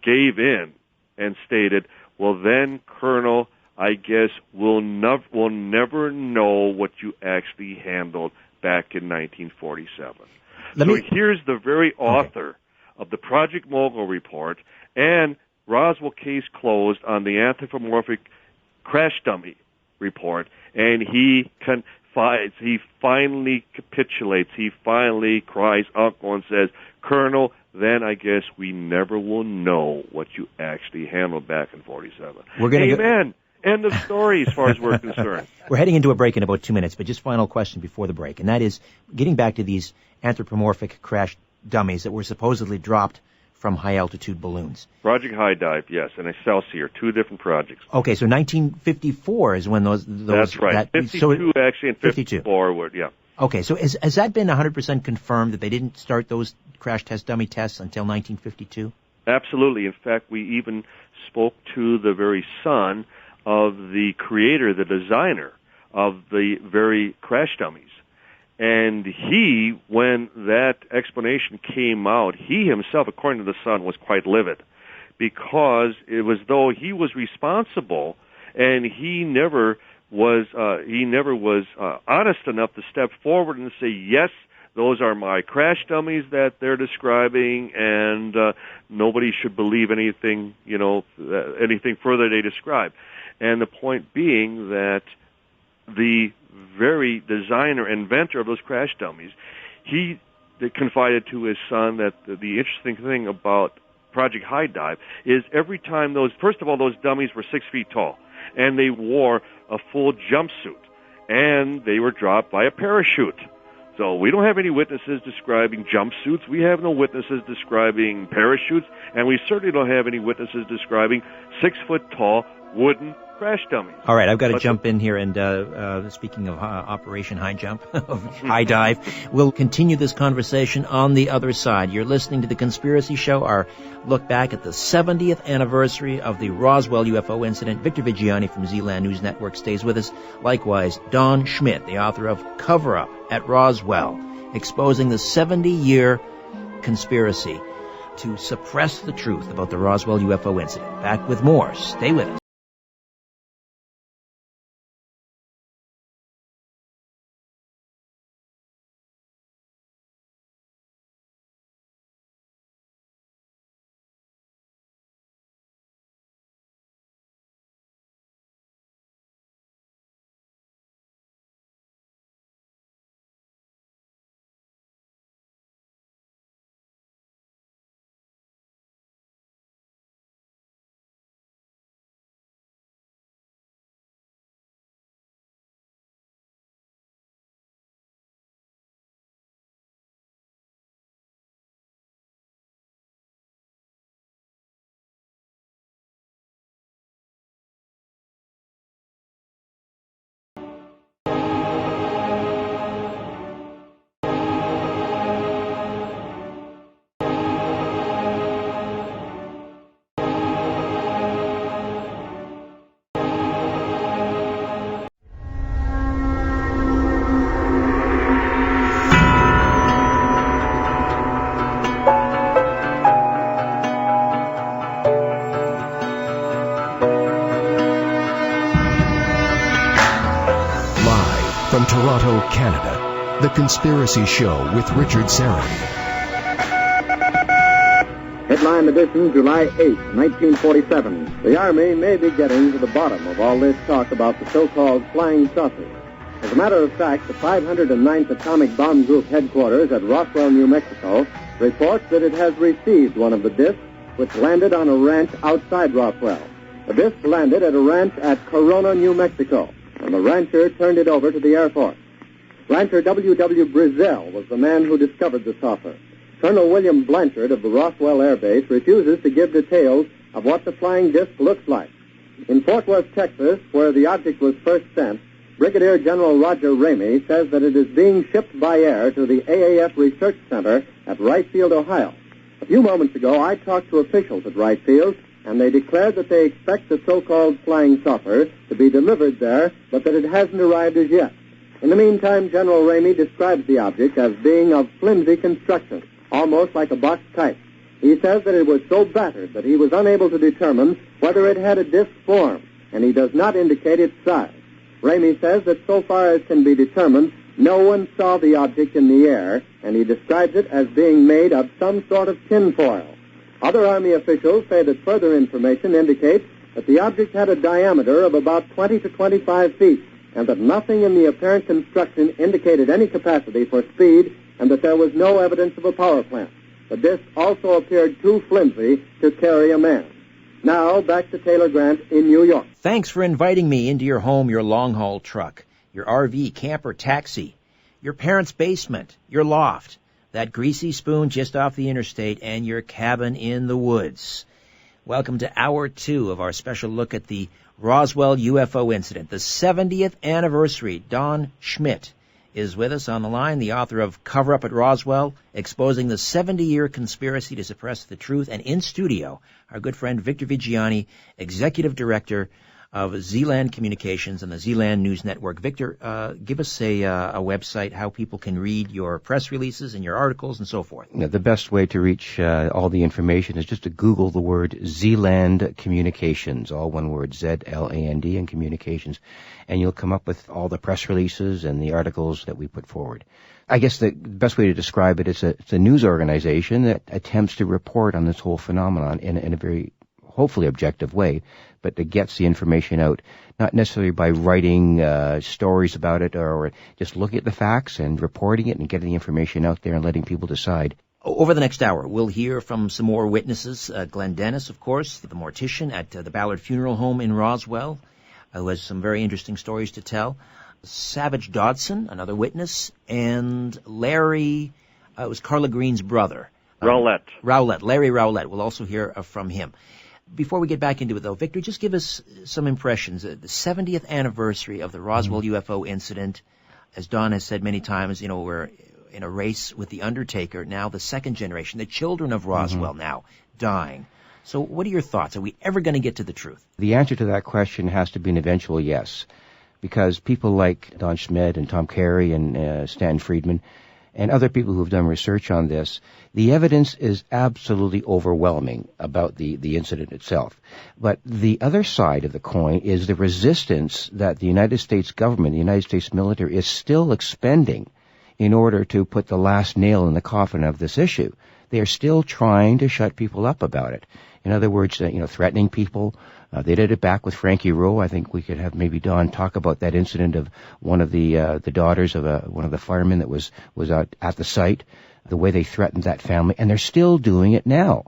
gave in and stated, well, then, Colonel, I guess we'll never know what you actually handled back in 1947. Here's the very author of the Project Mogul report and Roswell case closed on the anthropomorphic crash dummy report, and he confides, he finally capitulates, he finally cries uncle and says, Colonel, then I guess we never will know what you actually handled back in 47. Amen. End of story as far as we're concerned. We're heading into a break in about 2 minutes, but just final question before the break, and that is getting back to these anthropomorphic crash dummies that were supposedly dropped from high-altitude balloons. Project High Dive, yes, and Excelsior, 2 different projects. Okay, so 1954 is when those That's right. 52 actually, and 54 were, yeah. Okay, so has that been 100% confirmed that they didn't start those crash test dummy tests until 1952? Absolutely. In fact, we even spoke to the very son of the creator, the designer of the very crash dummies. And he, when that explanation came out, he himself, according to the son, was quite livid because it was though he was responsible and he never was honest enough to step forward and say, yes, those are my crash dummies that they're describing, and nobody should believe anything, anything further they describe. And the point being that the very designer, inventor of those crash dummies, he confided to his son that the interesting thing about Project High Dive is every time those dummies were 6 feet tall, and they wore a full jumpsuit, and they were dropped by a parachute. So we don't have any witnesses describing jumpsuits. We have no witnesses describing parachutes, and we certainly don't have any witnesses describing 6 foot tall wooden crash dummies. All right, I've got to jump in here, and speaking of Operation High Jump, of High Dive, we'll continue this conversation on the other side. You're listening to The Conspiracy Show, our look back at the 70th anniversary of the Roswell UFO incident. Victor Viggiani from Zealand News Network stays with us. Likewise, Don Schmitt, the author of Cover Up at Roswell, exposing the 70-year conspiracy to suppress the truth about the Roswell UFO incident. Back with more. Stay with us. From Toronto, Canada, The Conspiracy Show with Richard Syrett. Headline edition, July 8, 1947. The Army may be getting to the bottom of all this talk about the so-called flying saucers. As a matter of fact, the 509th Atomic Bomb Group headquarters at Roswell, New Mexico, reports that it has received one of the discs which landed on a ranch outside Roswell. The disc landed at a ranch at Corona, New Mexico, and the rancher turned it over to the Air Force. Rancher W.W. Brazell was the man who discovered the saucer. Colonel William Blanchard of the Roswell Air Base refuses to give details of what the flying disc looks like. In Fort Worth, Texas, where the object was first sent, Brigadier General Roger Ramey says that it is being shipped by air to the AAF Research Center at Wright Field, Ohio. A few moments ago, I talked to officials at Wright Field, and they declared that they expect the so-called flying saucer to be delivered there, but that it hasn't arrived as yet. In the meantime, General Ramey describes the object as being of flimsy construction, almost like a box kite. He says that it was so battered that he was unable to determine whether it had a disc form, and he does not indicate its size. Ramey says that so far as can be determined, no one saw the object in the air, and he describes it as being made of some sort of tinfoil. Other Army officials say that further information indicates that the object had a diameter of about 20 to 25 feet, and that nothing in the apparent construction indicated any capacity for speed, and that there was no evidence of a power plant. The disc also appeared too flimsy to carry a man. Now, back to Taylor Grant in New York. Thanks for inviting me into your home, your long-haul truck, your RV, camper, taxi, your parents' basement, your loft, that greasy spoon just off the interstate, and your cabin in the woods. Welcome to Hour 2 of our special look at the Roswell UFO incident, the 70th anniversary. Don Schmitt is with us on the line, the author of Cover Up at Roswell, Exposing the 70-Year Conspiracy to Suppress the Truth. And in studio, our good friend Victor Viggiani, Executive Director of Zealand Communications and the Zealand News Network. Victor, give us a website, how people can read your press releases and your articles and so forth. The best way to reach all the information is just to Google the word Zealand Communications, all one word, Z-L-A-N-D, and Communications, and you'll come up with all the press releases and the articles that we put forward. I guess the best way to describe it is it's a news organization that attempts to report on this whole phenomenon in a very hopefully objective way, but that gets the information out, not necessarily by writing stories about it or just looking at the facts and reporting it and getting the information out there and letting people decide. Over the next hour, we'll hear from some more witnesses. Glenn Dennis, of course, the mortician at the Ballard Funeral Home in Roswell, who has some very interesting stories to tell. Savage Dodson, another witness, and Larry, it was Carla Green's brother. Rowlett. Larry Rowlett. We'll also hear from him. Before we get back into it, though, Victor, just give us some impressions. The 70th anniversary of the Roswell UFO incident, as Don has said many times, we're in a race with the Undertaker, now the second generation, the children of Roswell now dying. So what are your thoughts? Are we ever going to get to the truth? The answer to that question has to be an eventual yes, because people like Don Schmitt and Tom Carey and Stan Friedman and other people who have done research on this, the evidence is absolutely overwhelming about the incident itself. But the other side of the coin is the resistance that the United States government, the United States military, is still expending in order to put the last nail in the coffin of this issue. They are still trying to shut people up about it. In other words, threatening people. They did it back with Frankie Rowe. I think we could have maybe Don talk about that incident of one of the daughters of one of the firemen that was out at the site, the way they threatened that family, and they're still doing it now.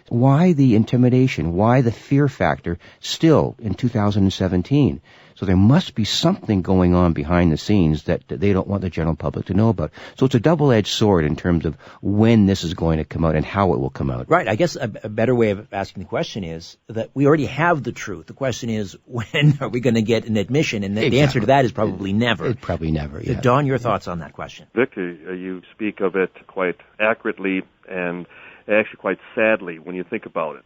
Why the intimidation? Why the fear factor still in 2017? So there must be something going on behind the scenes that they don't want the general public to know about. So it's a double-edged sword in terms of when this is going to come out and how it will come out. Right. I guess a better way of asking the question is that we already have the truth. The question is, when are we going to get an admission? And the answer to that is probably never. Probably never, yeah. Don, your thoughts on that question? Victor, you speak of it quite accurately and actually quite sadly when you think about it.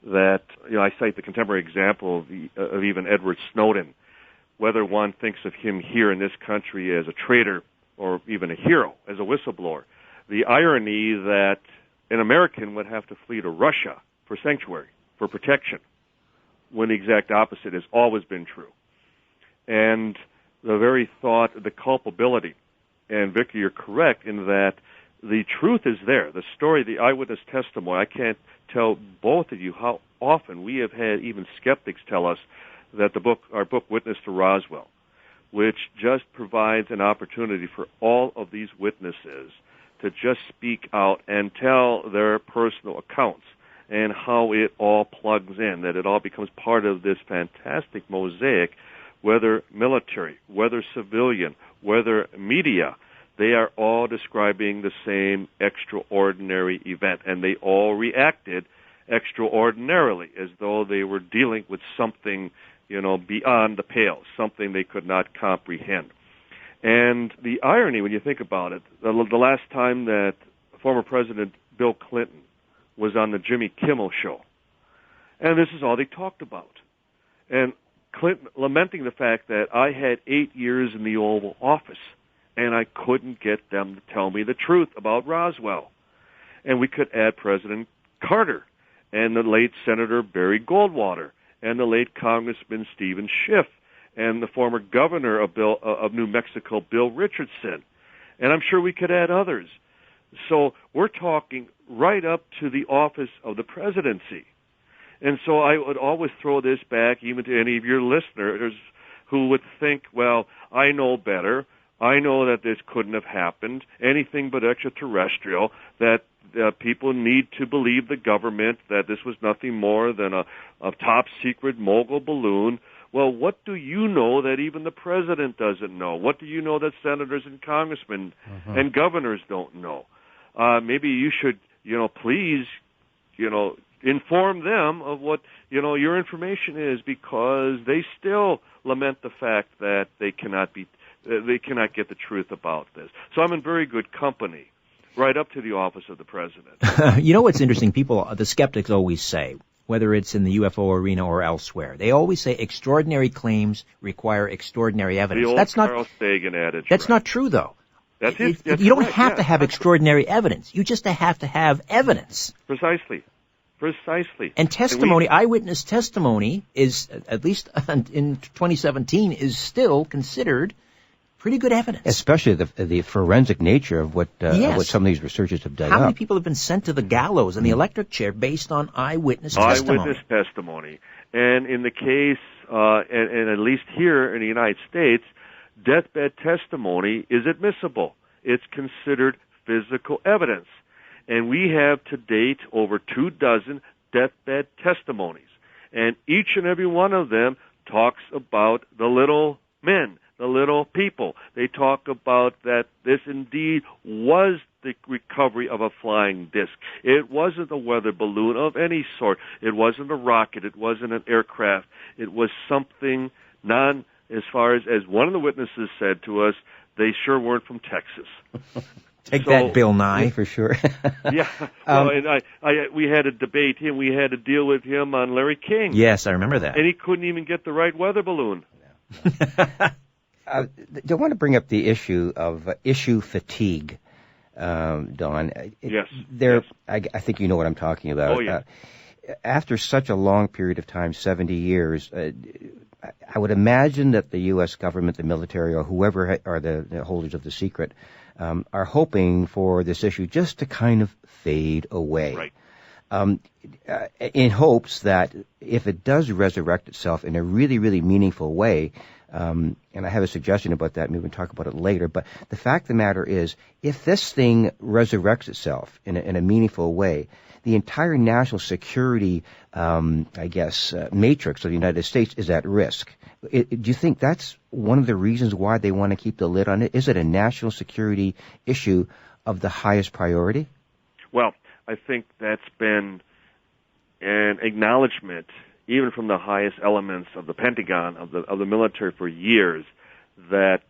That, I cite the contemporary example of even Edward Snowden. Whether one thinks of him here in this country as a traitor or even a hero, as a whistleblower, the irony that an American would have to flee to Russia for sanctuary, for protection, when the exact opposite has always been true. And the very thought, the culpability, and Victor, you're correct in that the truth is there. The story, the eyewitness testimony, I can't tell both of you how often we have had even skeptics tell us that our book Witness to Roswell, which just provides an opportunity for all of these witnesses to just speak out and tell their personal accounts and how it all plugs in, that it all becomes part of this fantastic mosaic, whether military, whether civilian, whether media. They are all describing the same extraordinary event, and they all reacted extraordinarily, as though they were dealing with something, beyond the pale, something they could not comprehend. And the irony, when you think about it, the last time that former President Bill Clinton was on the Jimmy Kimmel show, and this is all they talked about. And Clinton lamenting the fact that I had 8 years in the Oval Office, and I couldn't get them to tell me the truth about Roswell. And we could add President Carter, and the late Senator Barry Goldwater, and the late Congressman Stephen Schiff, and the former governor of New Mexico, Bill Richardson. And I'm sure we could add others. So we're talking right up to the office of the presidency. And so I would always throw this back even to any of your listeners who would think, well, I know better. I know that this couldn't have happened, anything but extraterrestrial, that people need to believe the government, that this was nothing more than a top-secret mogul balloon. Well, what do you know that even the president doesn't know? What do you know that senators and congressmen and governors don't know? Maybe you should, please, inform them of what, your information is, because they still lament the fact that they cannot get the truth about this. So I'm in very good company, right up to the office of the president. You know what's interesting? The skeptics always say, whether it's in the UFO arena or elsewhere, they always say extraordinary claims require extraordinary evidence. The old That's Carl Sagan adage. That's not true, though. That's you don't have to have extraordinary evidence. You just have to have evidence. Precisely. And testimony, eyewitness testimony, is, at least in 2017, is still considered pretty good evidence. Especially the forensic nature of what some of these researchers have done. How many people have been sent to the gallows and the electric chair based on eyewitness testimony? Eyewitness testimony. And in the case, and at least here in the United States, deathbed testimony is admissible. It's considered physical evidence. And we have to date over 24 deathbed testimonies. And each and every one of them talks about the little men, the little people. They talk about that this indeed was the recovery of a flying disc. It wasn't a weather balloon of any sort. It wasn't a rocket. It wasn't an aircraft. It was something as far as one of the witnesses said to us, they sure weren't from Texas. Take that, Bill Nye. Yeah, for sure. Yeah. Well, and we had a debate him. We had to deal with him on Larry King. Yes, I remember that. And he couldn't even get the right weather balloon. I want to bring up the issue of issue fatigue, Don. Yes. I think you know what I'm talking about. Oh, yeah. After such a long period of time, 70 years, I would imagine that the U.S. government, the military, or whoever are the holders of the secret, are hoping for this issue just to kind of fade away. Right. In hopes that if it does resurrect itself in a really, really meaningful way, and I have a suggestion about that, maybe we can talk about it later, but the fact of the matter is, if this thing resurrects itself in a meaningful way, the entire national security, matrix of the United States is at risk. Do you think that's one of the reasons why they want to keep the lid on it? Is it a national security issue of the highest priority? Well, I think that's been an acknowledgement, even from the highest elements of the Pentagon, of the military for years, that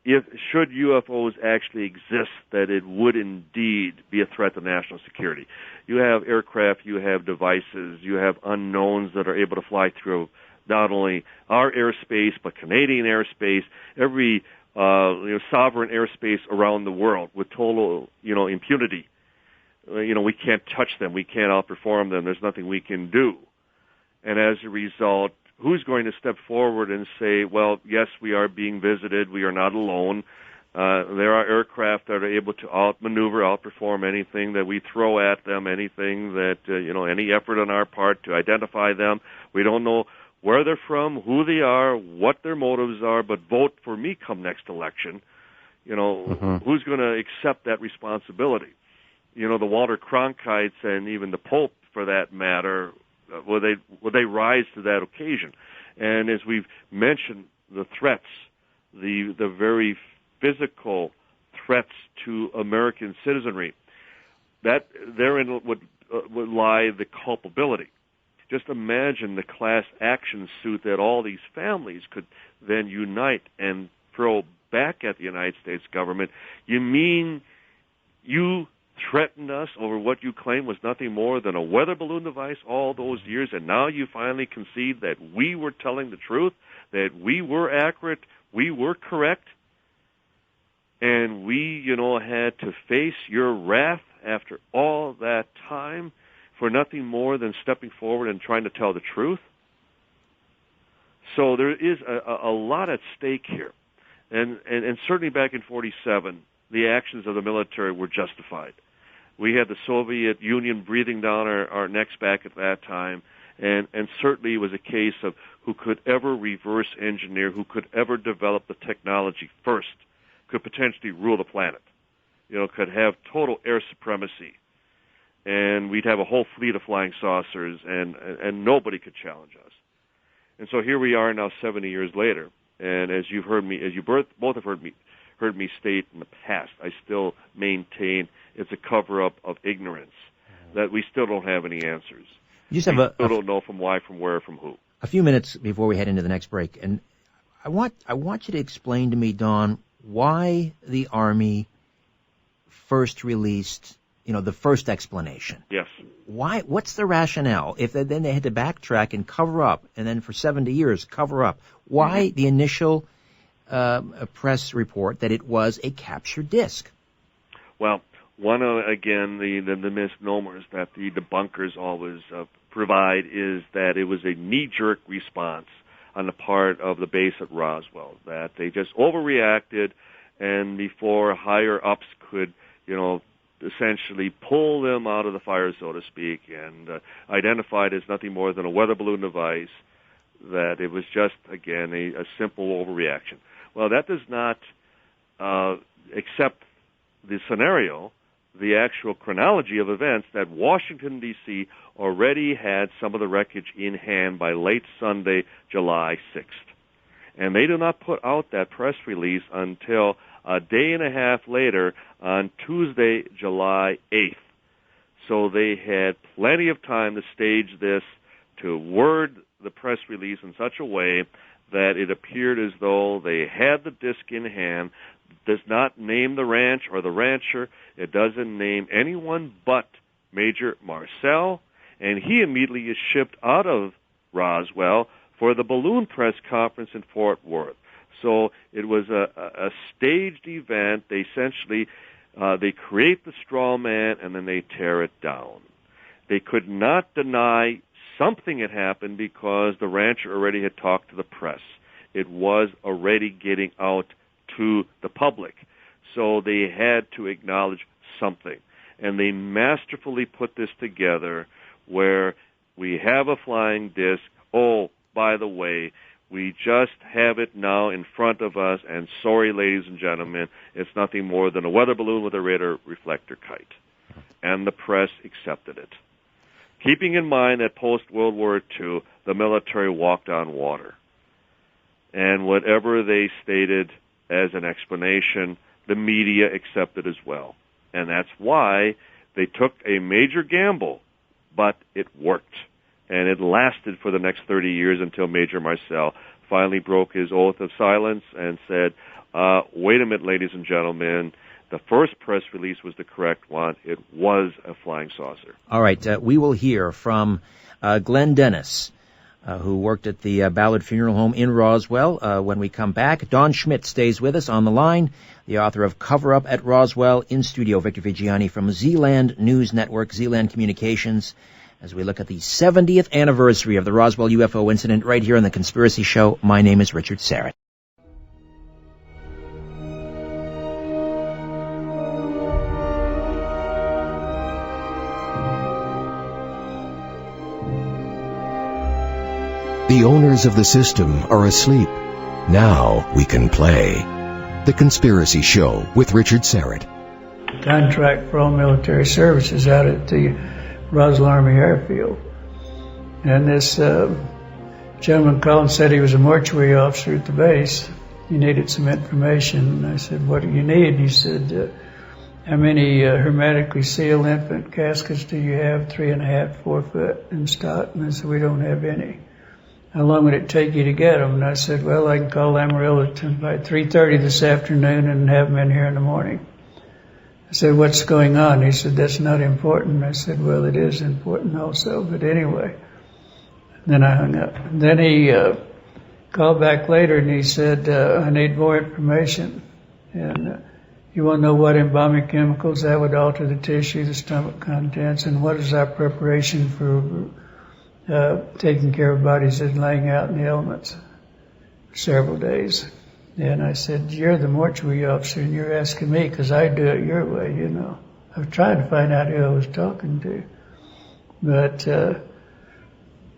if should UFOs actually exist, that it would indeed be a threat to national security. You have aircraft, you have devices, you have unknowns that are able to fly through not only our airspace but Canadian airspace, every sovereign airspace around the world with total impunity. We can't touch them, we can't outperform them. There's nothing we can do, and as a result, who's going to step forward and say, well, yes, we are being visited, we are not alone. There are aircraft that are able to outmaneuver, outperform anything that we throw at them, anything that, any effort on our part to identify them. We don't know where they're from, who they are, what their motives are, but vote for me come next election. Who's going to accept that responsibility? The Walter Cronkites and even the Pope, for that matter, will they rise to that occasion? And as we've mentioned, the threats, the very physical threats to American citizenry, that therein would would lie the culpability. Just imagine the class action suit that all these families could then unite and throw back at the United States government. You mean you threatened us over what you claim was nothing more than a weather balloon device all those years, and now you finally concede that we were telling the truth, that we were accurate, we were correct, and we, had to face your wrath after all that time for nothing more than stepping forward and trying to tell the truth? So there is a lot at stake here. And certainly back in 1947, the actions of the military were justified. We had the Soviet Union breathing down our necks back at that time, and certainly it was a case of who could ever reverse engineer, who could ever develop the technology first, could potentially rule the planet, could have total air supremacy. And we'd have a whole fleet of flying saucers, and nobody could challenge us. And so here we are now 70 years later, and as you both have heard me state in the past, I still maintain it's a cover-up of ignorance, that we still don't have any answers. We still don't know from why, from where, from who. A few minutes before we head into the next break, and I want you to explain to me, Don, why the Army first released, the first explanation. Yes. Why? What's the rationale? If then they had to backtrack and cover up, and then for 70 years cover up. Why the initial press report that it was a captured disc? Well, one again, the misnomers that the debunkers always provide is that it was a knee-jerk response on the part of the base at Roswell, that they just overreacted, and before higher-ups could, essentially pull them out of the fire, so to speak, and identified as nothing more than a weather balloon device, that it was just, again, a simple overreaction. Well, that does not accept the scenario, the actual chronology of events, that Washington, D.C. already had some of the wreckage in hand by late Sunday, July 6th. And they did not put out that press release until a day and a half later on Tuesday, July 8th. So they had plenty of time to stage this, to word the press release in such a way that it appeared as though they had the disc in hand. Does not name the ranch or the rancher. It doesn't name anyone but Major Marcel, and he immediately is shipped out of Roswell for the balloon press conference in Fort Worth. So it was a staged event. They essentially they create the straw man and then they tear it down. They could not deny something had happened because the rancher already had talked to the press. It was already getting out to the public. So they had to acknowledge something. And they masterfully put this together where we have a flying disc. Oh, by the way, we just have it now in front of us, and sorry, ladies and gentlemen, it's nothing more than a weather balloon with a radar reflector kite. And the press accepted it. Keeping in mind that post-World War II, the military walked on water. And whatever they stated as an explanation, the media accepted as well. And that's why they took a major gamble, but it worked. And it lasted for the next 30 years until Major Marcel finally broke his oath of silence and said, wait a minute, ladies and gentlemen, the first press release was the correct one. It was a flying saucer. All right, we will hear from Glenn Dennis, who worked at the Ballard Funeral Home in Roswell. When we come back, Don Schmitt stays with us on the line, the author of Cover Up at Roswell. In studio, Victor Viggiani from Zealand News Network, Zealand Communications, as we look at the 70th anniversary of the Roswell UFO incident right here on The Conspiracy Show. My name is Richard Syrett. The owners of the system are asleep. Now we can play. The Conspiracy Show with Richard Syrett. Contract for all military services out at the Roswell Army Airfield. And this gentleman called and said he was a mortuary officer at the base. He needed some information. And I said, what do you need? And he said, how many hermetically sealed infant caskets do you have, 3.5, 4 foot in stock? And I said, we don't have any. How long would it take you to get them? And I said, well, I can call Amarillo by 3:30 this afternoon and have them in here in the morning. I said, what's going on? He said, that's not important. I said, well, it is important also, but anyway. Then I hung up. And then he called back later and he said, I need more information. And you want to know what embalming chemicals that would alter the tissue, the stomach contents, and what is our preparation for taking care of bodies that are laying out in the elements for several days. And I said, you're the mortuary officer and you're asking me because I do it your way, you know. I was trying to find out who I was talking to. But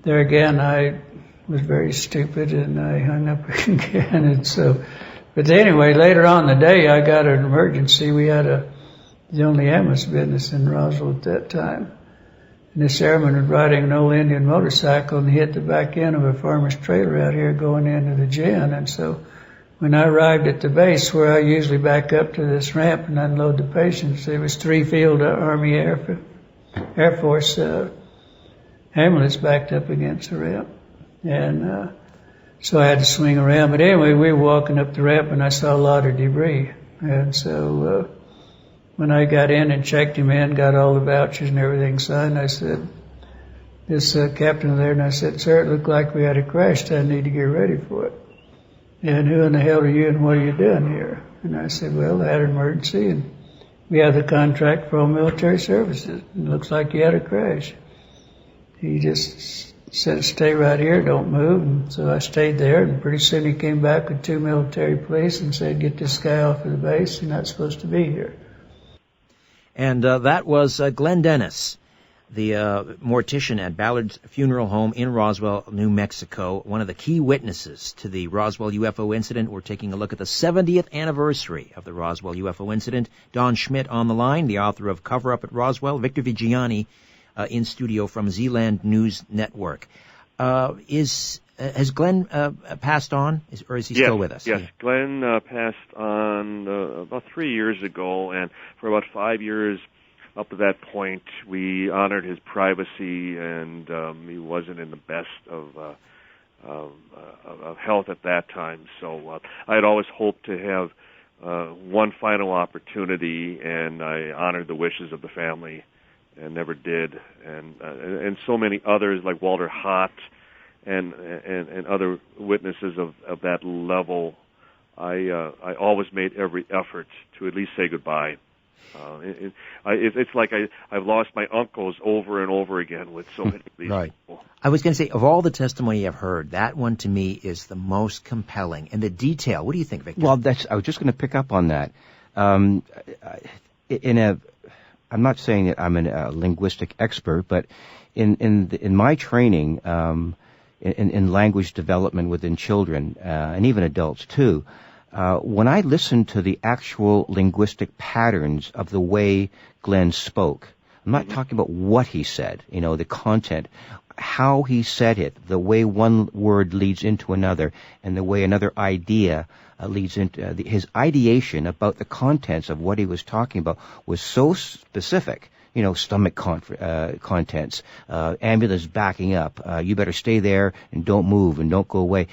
there again, I was very stupid and I hung up again. And so, but anyway, later on in the day, I got an emergency. We had the only ambulance business in Roswell at that time. And this airman was riding an old Indian motorcycle and hit the back end of a farmer's trailer out here going into the gin. And so when I arrived at the base where I usually back up to this ramp and unload the patients, there was 3 field Army Air Force ambulance backed up against the ramp. And so I had to swing around. But anyway, we were walking up the ramp and I saw a lot of debris. And so when I got in and checked him in, got all the vouchers and everything signed, I said, this captain there, and I said, sir, it looked like we had a crash. I need to get ready for it. And who in the hell are you and what are you doing here? And I said, well, I had an emergency and we have the contract for all military services. It looks like you had a crash. He just said, stay right here, don't move. And so I stayed there, and pretty soon he came back with 2 military police and said, get this guy off of the base, you're not supposed to be here. And that was Glenn Dennis, the mortician at Ballard's Funeral Home in Roswell, New Mexico, one of the key witnesses to the Roswell UFO incident. We're taking a look at the 70th anniversary of the Roswell UFO incident. Don Schmitt on the line, the author of Cover Up at Roswell. Victor Viggiani in studio from Zealand News Network. Has Glenn passed on, or is he still with us? Yes, Glenn passed on about 3 years ago, and for about 5 years up to that point, we honored his privacy, and he wasn't in the best of health at that time. So I had always hoped to have one final opportunity, and I honored the wishes of the family, and never did. And so many others, like Walter Hott, and other witnesses of that level, I always made every effort to at least say goodbye. It's like I've lost my uncles over and over again with so many of these people. I was going to say, of all the testimony I've heard, that one to me is the most compelling. And the detail, what do you think, Victor? Well, I was just going to pick up on that. I'm not saying that I'm a linguistic expert, but in my training, in language development within children, and even adults too, when I listened to the actual linguistic patterns of the way Glenn spoke, I'm not talking about what he said, the content, how he said it, the way one word leads into another, and the way another idea leads into his ideation about the contents of what he was talking about was so specific. Stomach contents, ambulance backing up, you better stay there and don't move and don't go away.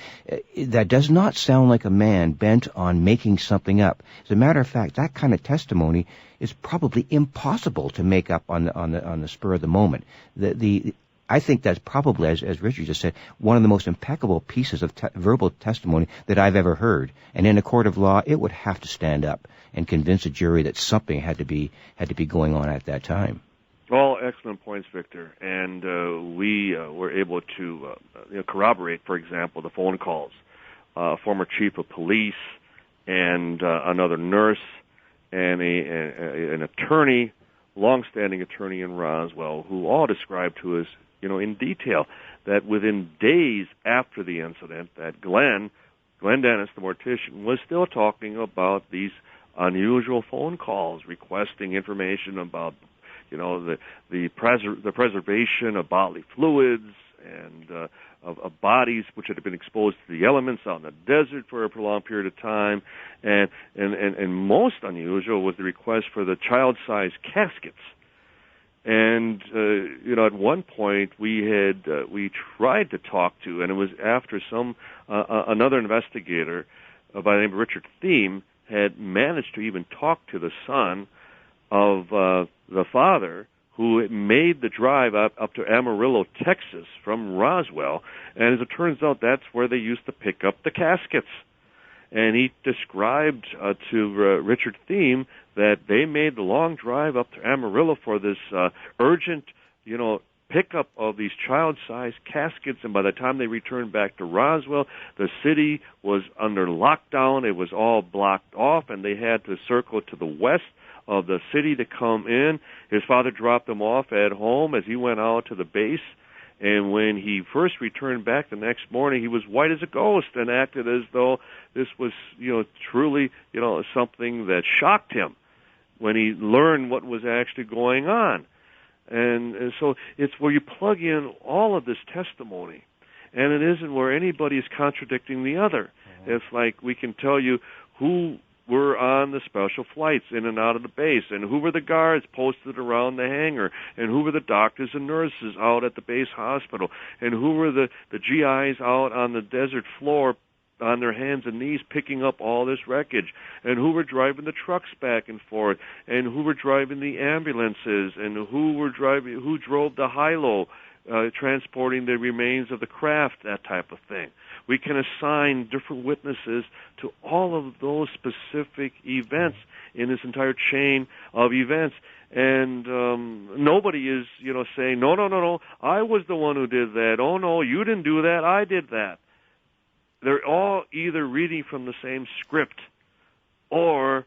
That does not sound like a man bent on making something up. As a matter of fact, that kind of testimony is probably impossible to make up on the spur of the moment. I think that's probably, as Richard just said, one of the most impeccable pieces of verbal testimony that I've ever heard. And in a court of law, it would have to stand up and convince a jury that something had to be going on at that time. All excellent points, Victor. And we were able to corroborate, for example, the phone calls. Former chief of police and another nurse and an attorney, long-standing attorney in Roswell, who all described to us, in detail, that within days after the incident, that Glenn Dennis, the mortician, was still talking about these unusual phone calls, requesting information about, the preservation of bodily fluids and bodies which had been exposed to the elements out in the desert for a prolonged period of time, and most unusual was the request for the child-sized caskets. And at one point we tried to talk to, and it was after another investigator by the name of Richard Thiem had managed to even talk to the son of the father, who made the drive up to Amarillo, Texas, from Roswell, and as it turns out, that's where they used to pick up the caskets. And he described to Richard Thiem that they made the long drive up to Amarillo for this urgent, pickup of these child-sized caskets, and by the time they returned back to Roswell, the city was under lockdown. It was all blocked off, and they had to circle to the west of the city to come in. His father dropped them off at home as he went out to the base, and when he first returned back the next morning, he was white as a ghost and acted as though this was, truly, something that shocked him when he learned what was actually going on. And so it's where you plug in all of this testimony, and it isn't where anybody is contradicting the other. Mm-hmm. It's like we can tell you who were on the special flights in and out of the base, and who were the guards posted around the hangar, and who were the doctors and nurses out at the base hospital, and who were the GIs out on the desert floor on their hands and knees picking up all this wreckage, and who were driving the trucks back and forth, and who were driving the ambulances, and who drove the high-low, transporting the remains of the craft, that type of thing. We can assign different witnesses to all of those specific events in this entire chain of events. And nobody is, saying, no, I was the one who did that. Oh, no, you didn't do that. I did that. They're all either reading from the same script or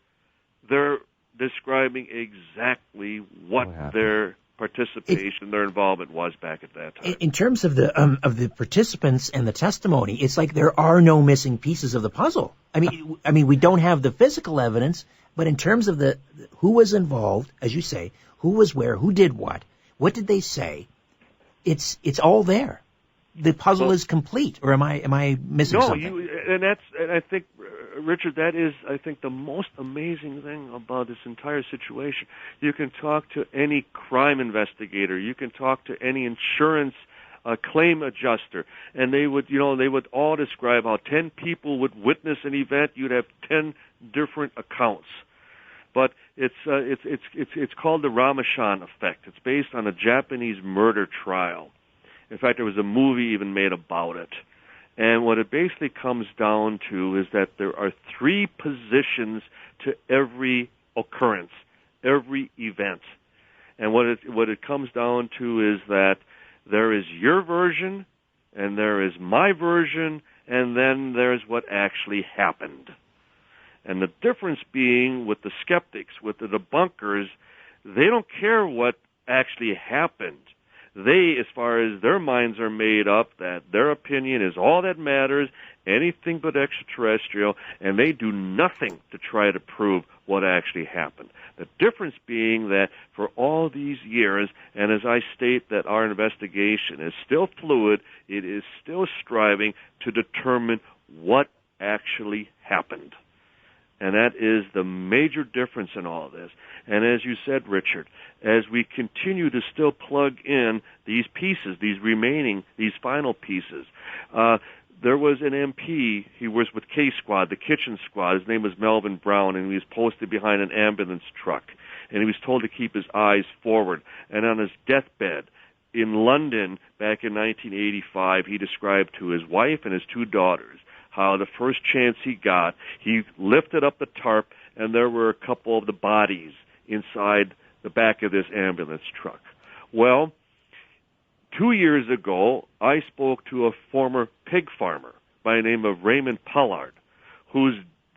they're describing exactly what their participation, their involvement was back at that time. In terms of the participants and the testimony, it's like there are no missing pieces of the puzzle. I mean, we don't have the physical evidence, but in terms of the who was involved, as you say, who was where, who did what did they say? It's all there. The puzzle is complete, or am I missing something? And I think, Richard, that is, I think, the most amazing thing about this entire situation. You can talk to any crime investigator, you can talk to any insurance claim adjuster, and they would all describe how 10 people would witness an event. You'd have 10 different accounts. But it's called the Ramachan effect. It's based on a Japanese murder trial. In fact, there was a movie even made about it. And what it basically comes down to is that there are 3 positions to every occurrence, every event. And what it comes down to is that there is your version, and there is my version, and then there's what actually happened. And the difference being with the skeptics, with the debunkers, they don't care what actually happened. They, as far as their minds are made up, that their opinion is all that matters, anything but extraterrestrial, and they do nothing to try to prove what actually happened. The difference being that for all these years, and as I state that our investigation is still fluid, it is still striving to determine what actually happened. And that is the major difference in all of this. And as you said, Richard, as we continue to still plug in these pieces, these final pieces, there was an MP, he was with K-Squad, the kitchen squad. His name was Melvin Brown, and he was posted behind an ambulance truck. And he was told to keep his eyes forward. And on his deathbed in London back in 1985, he described to his wife and his 2 daughters how the first chance he got, he lifted up the tarp, and there were a couple of the bodies inside the back of this ambulance truck. Well, 2 years ago, I spoke to a former pig farmer by the name of Raymond Pollard, whose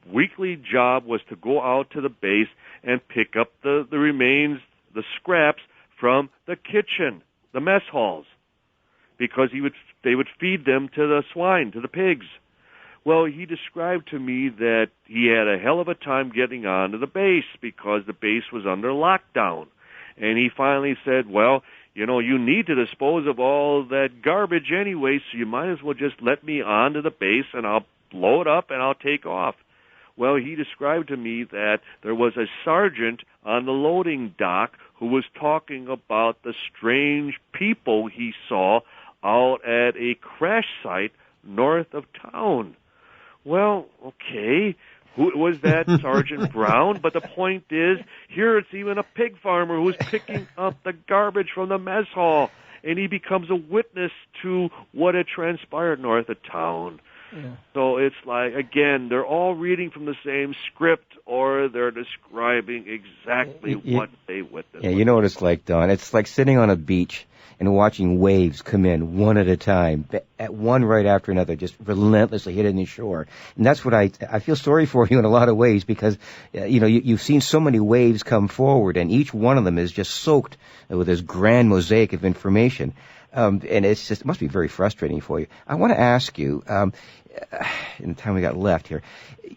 weekly job was to go out to the base and pick up the remains, the scraps from the kitchen, the mess halls, because they would feed them to the swine, to the pigs. Well, he described to me that he had a hell of a time getting onto the base because the base was under lockdown. And he finally said, well, you need to dispose of all that garbage anyway, so you might as well just let me onto the base and I'll blow it up and I'll take off. Well, he described to me that there was a sergeant on the loading dock who was talking about the strange people he saw out at a crash site north of town. Well, okay, who was that? Sergeant Brown? But the point is, here it's even a pig farmer who's picking up the garbage from the mess hall, and he becomes a witness to what had transpired north of town. Yeah. So it's like, again, they're all reading from the same script, or they're describing exactly what they witnessed. Yeah, you know what it's like, Don? It's like sitting on a beach and watching waves come in one at a time, at one right after another, just relentlessly hitting the shore. And that's what I feel sorry for you in a lot of ways, because you've seen so many waves come forward, and each one of them is just soaked with this grand mosaic of information. And it must be very frustrating for you. I want to ask you, in the time we got left here,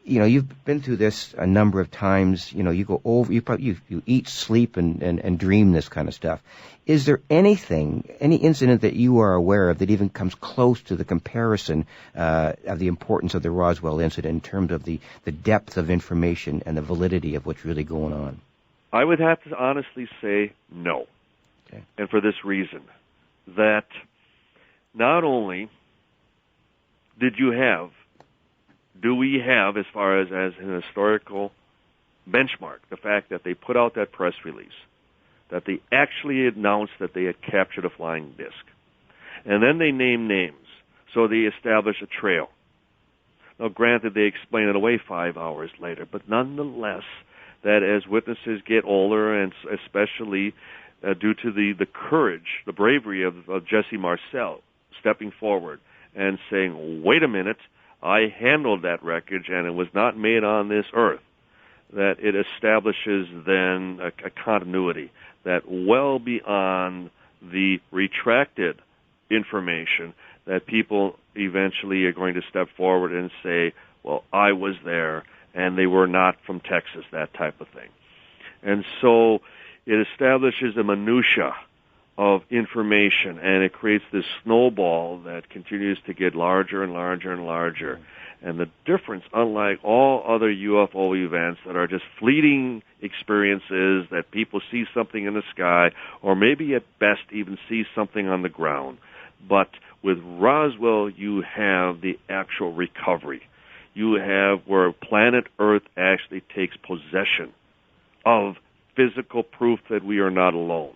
you've been through this a number of times. You go over, you eat, sleep, and dream this kind of stuff. Is there any incident that you are aware of that even comes close to the comparison of the importance of the Roswell incident in terms of the depth of information and the validity of what's really going on? I would have to honestly say no. Okay. And for this reason, that not only do we have, as far as an historical benchmark, the fact that they put out that press release, that they actually announced that they had captured a flying disc. And then they name names, so they establish a trail. Now, granted, they explain it away 5 hours later, but nonetheless, that as witnesses get older, and especially due to the courage, the bravery of Jesse Marcel stepping forward and saying, wait a minute, I handled that wreckage and it was not made on this earth, that it establishes then a continuity that well beyond the retracted information, that people eventually are going to step forward and say, well, I was there and they were not from Texas, that type of thing. And so it establishes a minutia of information, and it creates this snowball that continues to get larger and larger and larger. And the difference, unlike all other UFO events that are just fleeting experiences, that people see something in the sky, or maybe at best even see something on the ground. But with Roswell, you have the actual recovery. You have where planet Earth actually takes possession of physical proof that we are not alone.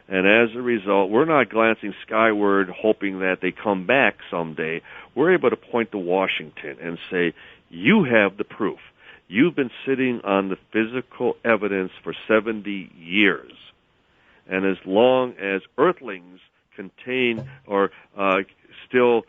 And as a result, we're not glancing skyward hoping that they come back someday. We're able to point to Washington and say, you have the proof. You've been sitting on the physical evidence for 70 years. And as long as Earthlings contain or still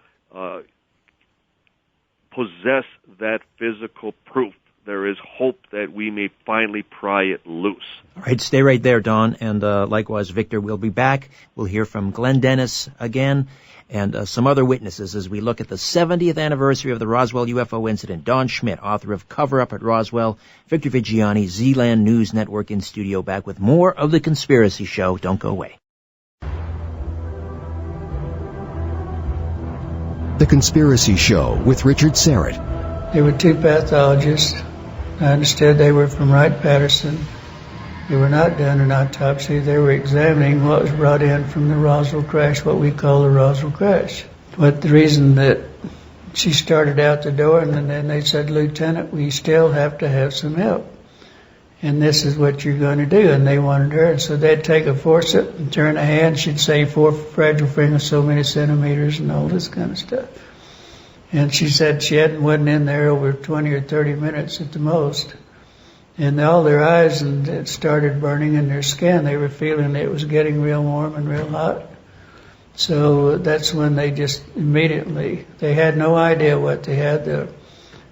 possess that physical proof, there is hope that we may finally pry it loose. All right, stay right there, Don. And likewise, Victor, we'll be back. We'll hear from Glenn Dennis again and some other witnesses as we look at the 70th anniversary of the Roswell UFO incident. Don Schmitt, author of Cover Up at Roswell. Victor Viggiani, Z-Land News Network in studio, back with more of The Conspiracy Show. Don't go away. The Conspiracy Show with Richard Syrett. There were two pathologists. I understood they were from Wright-Patterson. They were not doing an autopsy. They were examining what was brought in from the Roswell crash, what we call the Roswell crash. But the reason that she started out the door, and then they said, Lieutenant, we still have to have some help. And this is what you're going to do. And they wanted her. And so they'd take a forceps and turn a hand. She'd say 4 fragile fingers, so many centimeters, and all this kind of stuff. And she said she wasn't in there over 20 or 30 minutes at the most. And all their eyes and it started burning in their skin. They were feeling it was getting real warm and real hot. So that's when they just immediately, they had no idea what they had. The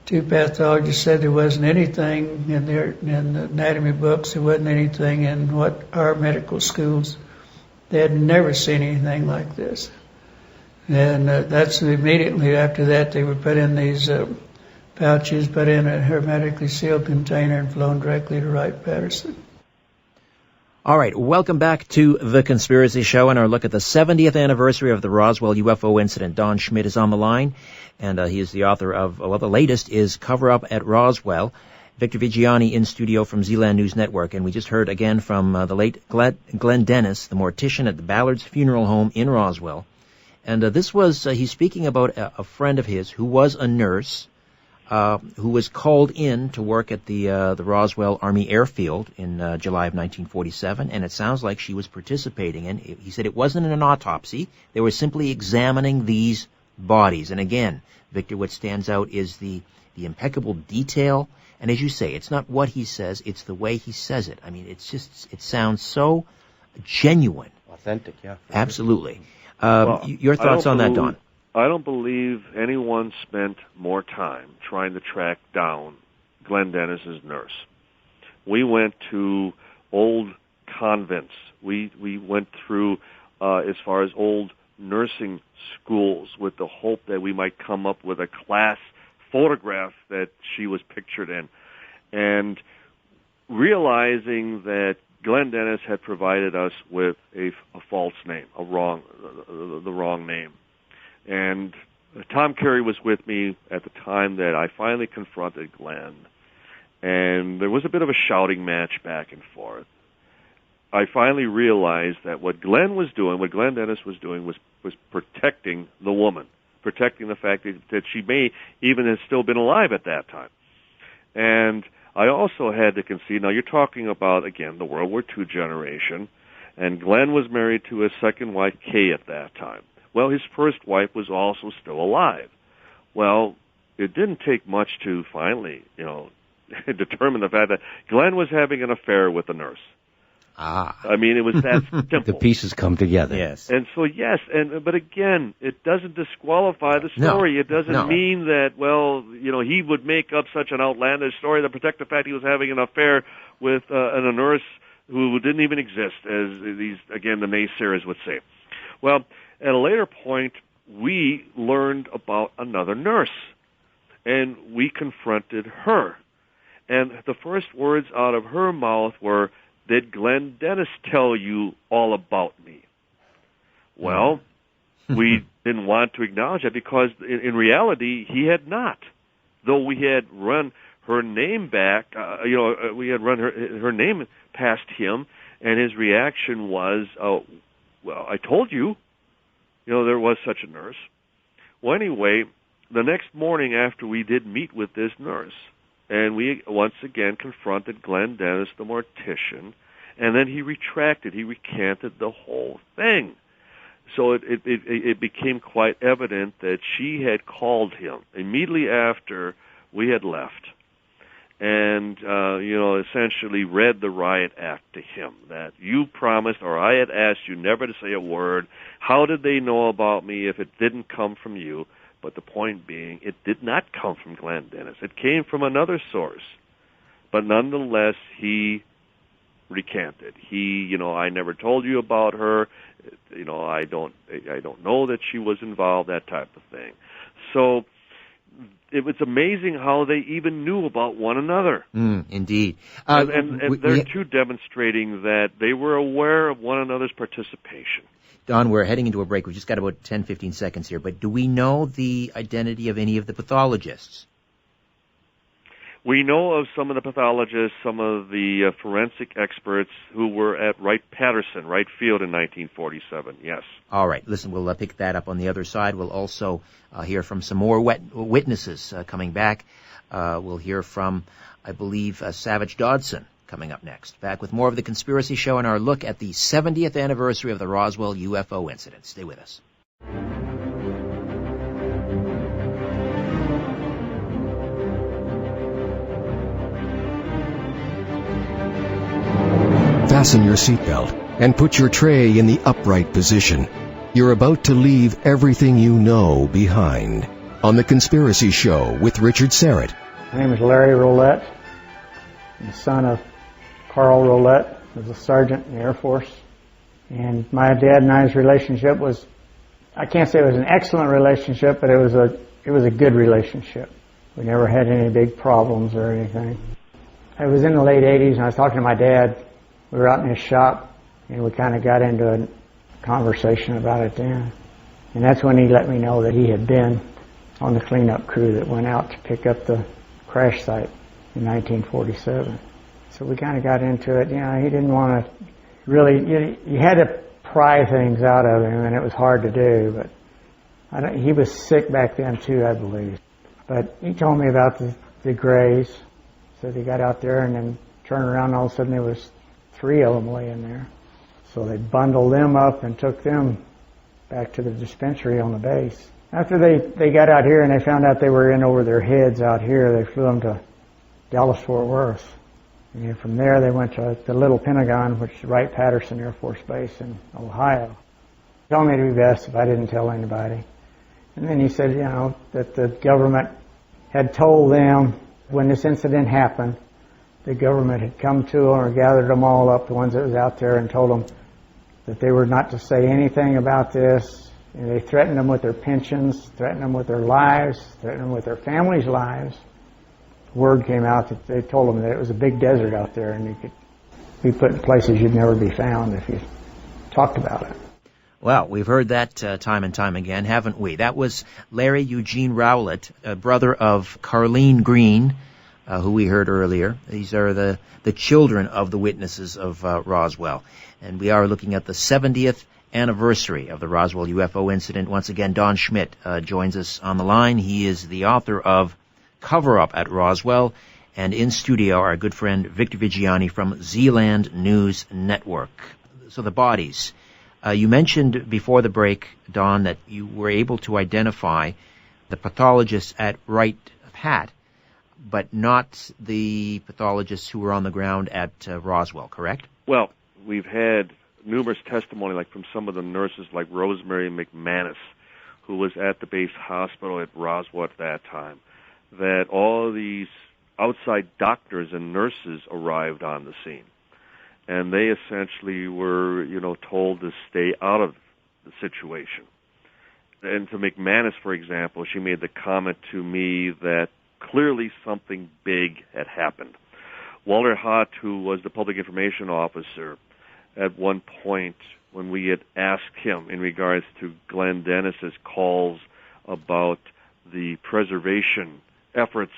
two pathologists said there wasn't anything in the anatomy books. There wasn't anything in what our medical schools. They had never seen anything like this. And that's immediately after that they were put in these pouches, put in a hermetically sealed container and flown directly to Wright-Patterson. All right, welcome back to The Conspiracy Show and our look at the 70th anniversary of the Roswell UFO incident. Don Schmitt is on the line, and he is the author of, well, the latest is Cover Up at Roswell. Victor Viggiani in studio from Zealand News Network, and we just heard again from the late Glenn Dennis, the mortician at the Ballard's Funeral Home in Roswell. And this was, he's speaking about a friend of his who was a nurse, who was called in to work at the Roswell Army Airfield in July of 1947, and it sounds like she was participating in. He said it wasn't an autopsy; they were simply examining these bodies. And again, Victor, what stands out is the impeccable detail. And as you say, it's not what he says; it's the way he says it. I mean, it sounds so genuine, authentic. Yeah, absolutely. Your thoughts on that, Don? I don't believe anyone spent more time trying to track down Glenn Dennis's nurse. We went to old convents. We went through as far as old nursing schools with the hope that we might come up with a class photograph that she was pictured in. And realizing that Glenn Dennis had provided us with a false name, the wrong name. And Tom Carey was with me at the time that I finally confronted Glenn, and there was a bit of a shouting match back and forth. I finally realized that what Glenn Dennis was doing was protecting the woman, protecting the fact that she may even have still been alive at that time. And I also had to concede, now you're talking about, again, the World War II generation, and Glenn was married to his second wife, Kay, at that time. Well, his first wife was also still alive. Well, it didn't take much to finally, determine the fact that Glenn was having an affair with a nurse. I mean, it was that simple. The pieces come together. Yes. And so, yes, but again, it doesn't disqualify the story. No. It doesn't mean that, he would make up such an outlandish story to protect the fact he was having an affair with a nurse who didn't even exist, as the naysayers would say. Well, at a later point, we learned about another nurse, and we confronted her. And the first words out of her mouth were, "Did Glenn Dennis tell you all about me?" Well, we didn't want to acknowledge that because in reality, he had not. Though we had run her name back, we had run her name past him, and his reaction was, well, I told you. There was such a nurse. Well, anyway, the next morning after we did meet with this nurse, and we once again confronted Glenn Dennis, the mortician, and then he recanted the whole thing. So it became quite evident that she had called him immediately after we had left, and essentially read the riot act to him, that you promised, or I had asked you never to say a word. How did they know about me if it didn't come from you? But the point being, it did not come from Glenn Dennis. It came from another source. But nonetheless, he recanted. I never told you about her. I don't know that she was involved, that type of thing. So it was amazing how they even knew about one another. Indeed. And they're too demonstrating that they were aware of one another's participation. Don, we're heading into a break. We've just got about 10, 15 seconds here. But do we know the identity of any of the pathologists? We know of some of the pathologists, some of the forensic experts who were at Wright-Patterson, Wright Field in 1947, yes. All right. Listen, we'll pick that up on the other side. We'll also hear from some more witnesses coming back. We'll hear from, I believe, Savage Dodson coming up next. Back with more of The Conspiracy Show and our look at the 70th anniversary of the Roswell UFO incident. Stay with us. Fasten your seatbelt and put your tray in the upright position. You're about to leave everything you know behind. On The Conspiracy Show with Richard Syrett. My name is Larry Roulette. I'm the son of Carl Roulette, who was a sergeant in the Air Force. And my dad and I's relationship was, I can't say it was an excellent relationship, but it was a good relationship. We never had any big problems or anything. It was in the late 80s, and I was talking to my dad, we were out in his shop, and we kind of got into a conversation about it then. And that's when he let me know that he had been on the cleanup crew that went out to pick up the crash site in 1947. So we kind of got into it. He didn't want to really, you had to pry things out of him, and it was hard to do, but he was sick back then too, I believe. But he told me about the grays. So they got out there and then turned around, and all of a sudden there was 3 of them laying there. So they bundled them up and took them back to the dispensary on the base. After they got out here and they found out they were in over their heads out here, they flew them to Dallas-Fort Worth. And then from there they went to the Little Pentagon, which is Wright-Patterson Air Force Base in Ohio. He told me to be best if I didn't tell anybody. And then he said, that the government had told them when this incident happened, the government had come to them or gathered them all up, the ones that was out there, and told them that they were not to say anything about this. And they threatened them with their pensions, threatened them with their lives, threatened them with their families' lives. Word came out that they told them that it was a big desert out there and you could be put in places you'd never be found if you talked about it. Well, we've heard that time and time again, haven't we? That was Larry Eugene Rowlett, a brother of Carlene Green, who we heard earlier. These are the children of the witnesses of Roswell. And we are looking at the 70th anniversary of the Roswell UFO incident. Once again, Don Schmitt joins us on the line. He is the author of Cover-Up at Roswell, and in studio our good friend Victor Viggiani from Zealand News Network. So the bodies. You mentioned before the break, Don, that you were able to identify the pathologists at Wright-Pat, but not the pathologists who were on the ground at Roswell, correct? Well, we've had numerous testimony, like from some of the nurses, like Rosemary McManus, who was at the base hospital at Roswell at that time, that all of these outside doctors and nurses arrived on the scene. And they essentially were, told to stay out of the situation. And to McManus, for example, she made the comment to me that clearly something big had happened. Walter Hott, who was the public information officer, at one point when we had asked him in regards to Glenn Dennis's calls about the preservation efforts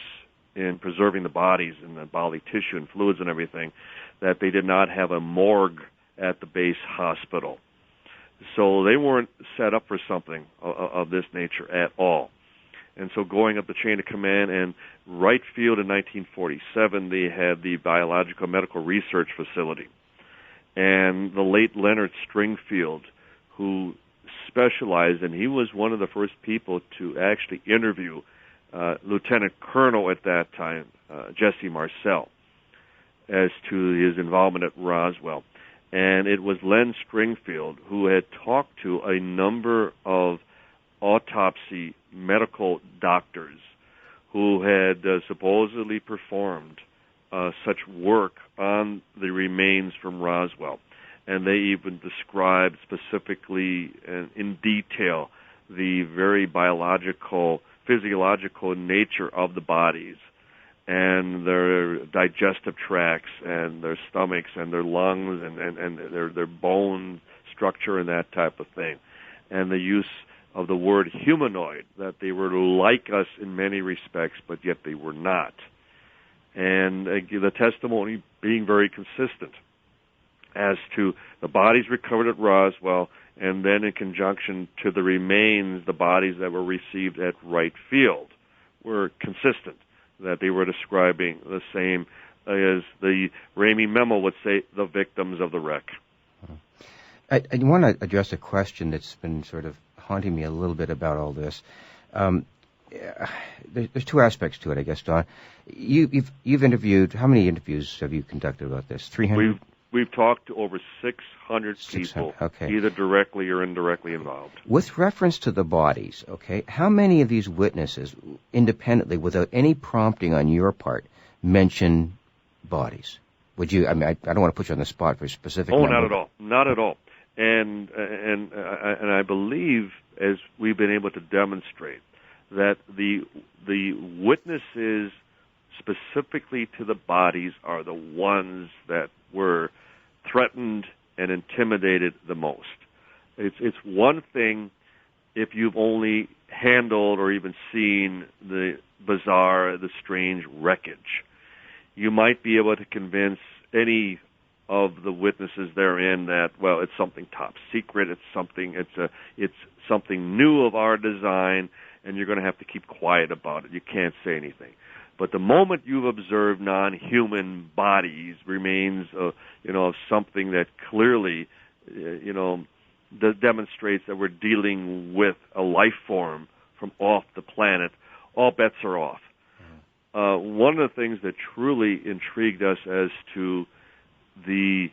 in preserving the bodies and the bodily tissue and fluids and everything, that they did not have a morgue at the base hospital. So they weren't set up for something of this nature at all. And so going up the chain of command, and Wright Field in 1947, they had the Biological Medical Research Facility. And the late Leonard Stringfield, who specialized, and he was one of the first people to actually interview Lieutenant Colonel at that time, Jesse Marcel, as to his involvement at Roswell. And it was Len Stringfield who had talked to a number of autopsy medical doctors who had supposedly performed such work on the remains from Roswell. And they even described specifically and in detail the very biological, physiological nature of the bodies and their digestive tracts and their stomachs and their lungs and their bone structure and that type of thing. And the use of the word humanoid, that they were like us in many respects, but yet they were not. And the testimony being very consistent as to the bodies recovered at Roswell, and then in conjunction to the remains, the bodies that were received at Wright Field were consistent, that they were describing the same as the Ramey memo would say, the victims of the wreck. I want to address a question that's been sort of haunting me a little bit about all this. There's 2 aspects to it, I guess, Don. You've interviewed, how many interviews have you conducted about this? 300? We've talked to over 600 people, okay, either directly or indirectly involved. With reference to the bodies, okay, how many of these witnesses, independently, without any prompting on your part, mention bodies? Would you? I mean, I don't want to put you on the spot for a specific. Oh, not at all, not at all. And I believe, as we've been able to demonstrate, that the witnesses specifically to the bodies are the ones that were threatened and intimidated the most. It's one thing if you've only handled or even seen the bizarre, the strange wreckage. You might be able to convince any of the witnesses therein that, well, it's something top secret, it's something new of our design, and you're going to have to keep quiet about it. You can't say anything. But the moment you've observed non-human bodies, remains, of something that clearly, that demonstrates that we're dealing with a life form from off the planet, all bets are off. One of the things that truly intrigued us as to the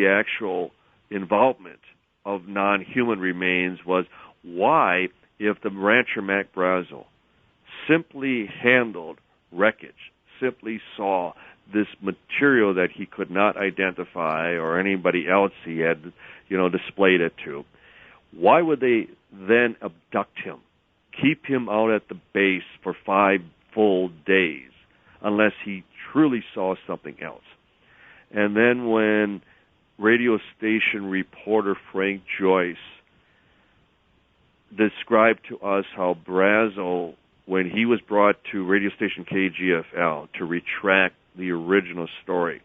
actual involvement of non-human remains was why, if the rancher Mac Brazel simply handled wreckage, simply saw this material that he could not identify or anybody else he had, displayed it to, why would they then abduct him, keep him out at the base for 5 full days, unless he truly saw something else? And then when radio station reporter Frank Joyce described to us how Brazel, when he was brought to radio station KGFL to retract the original story,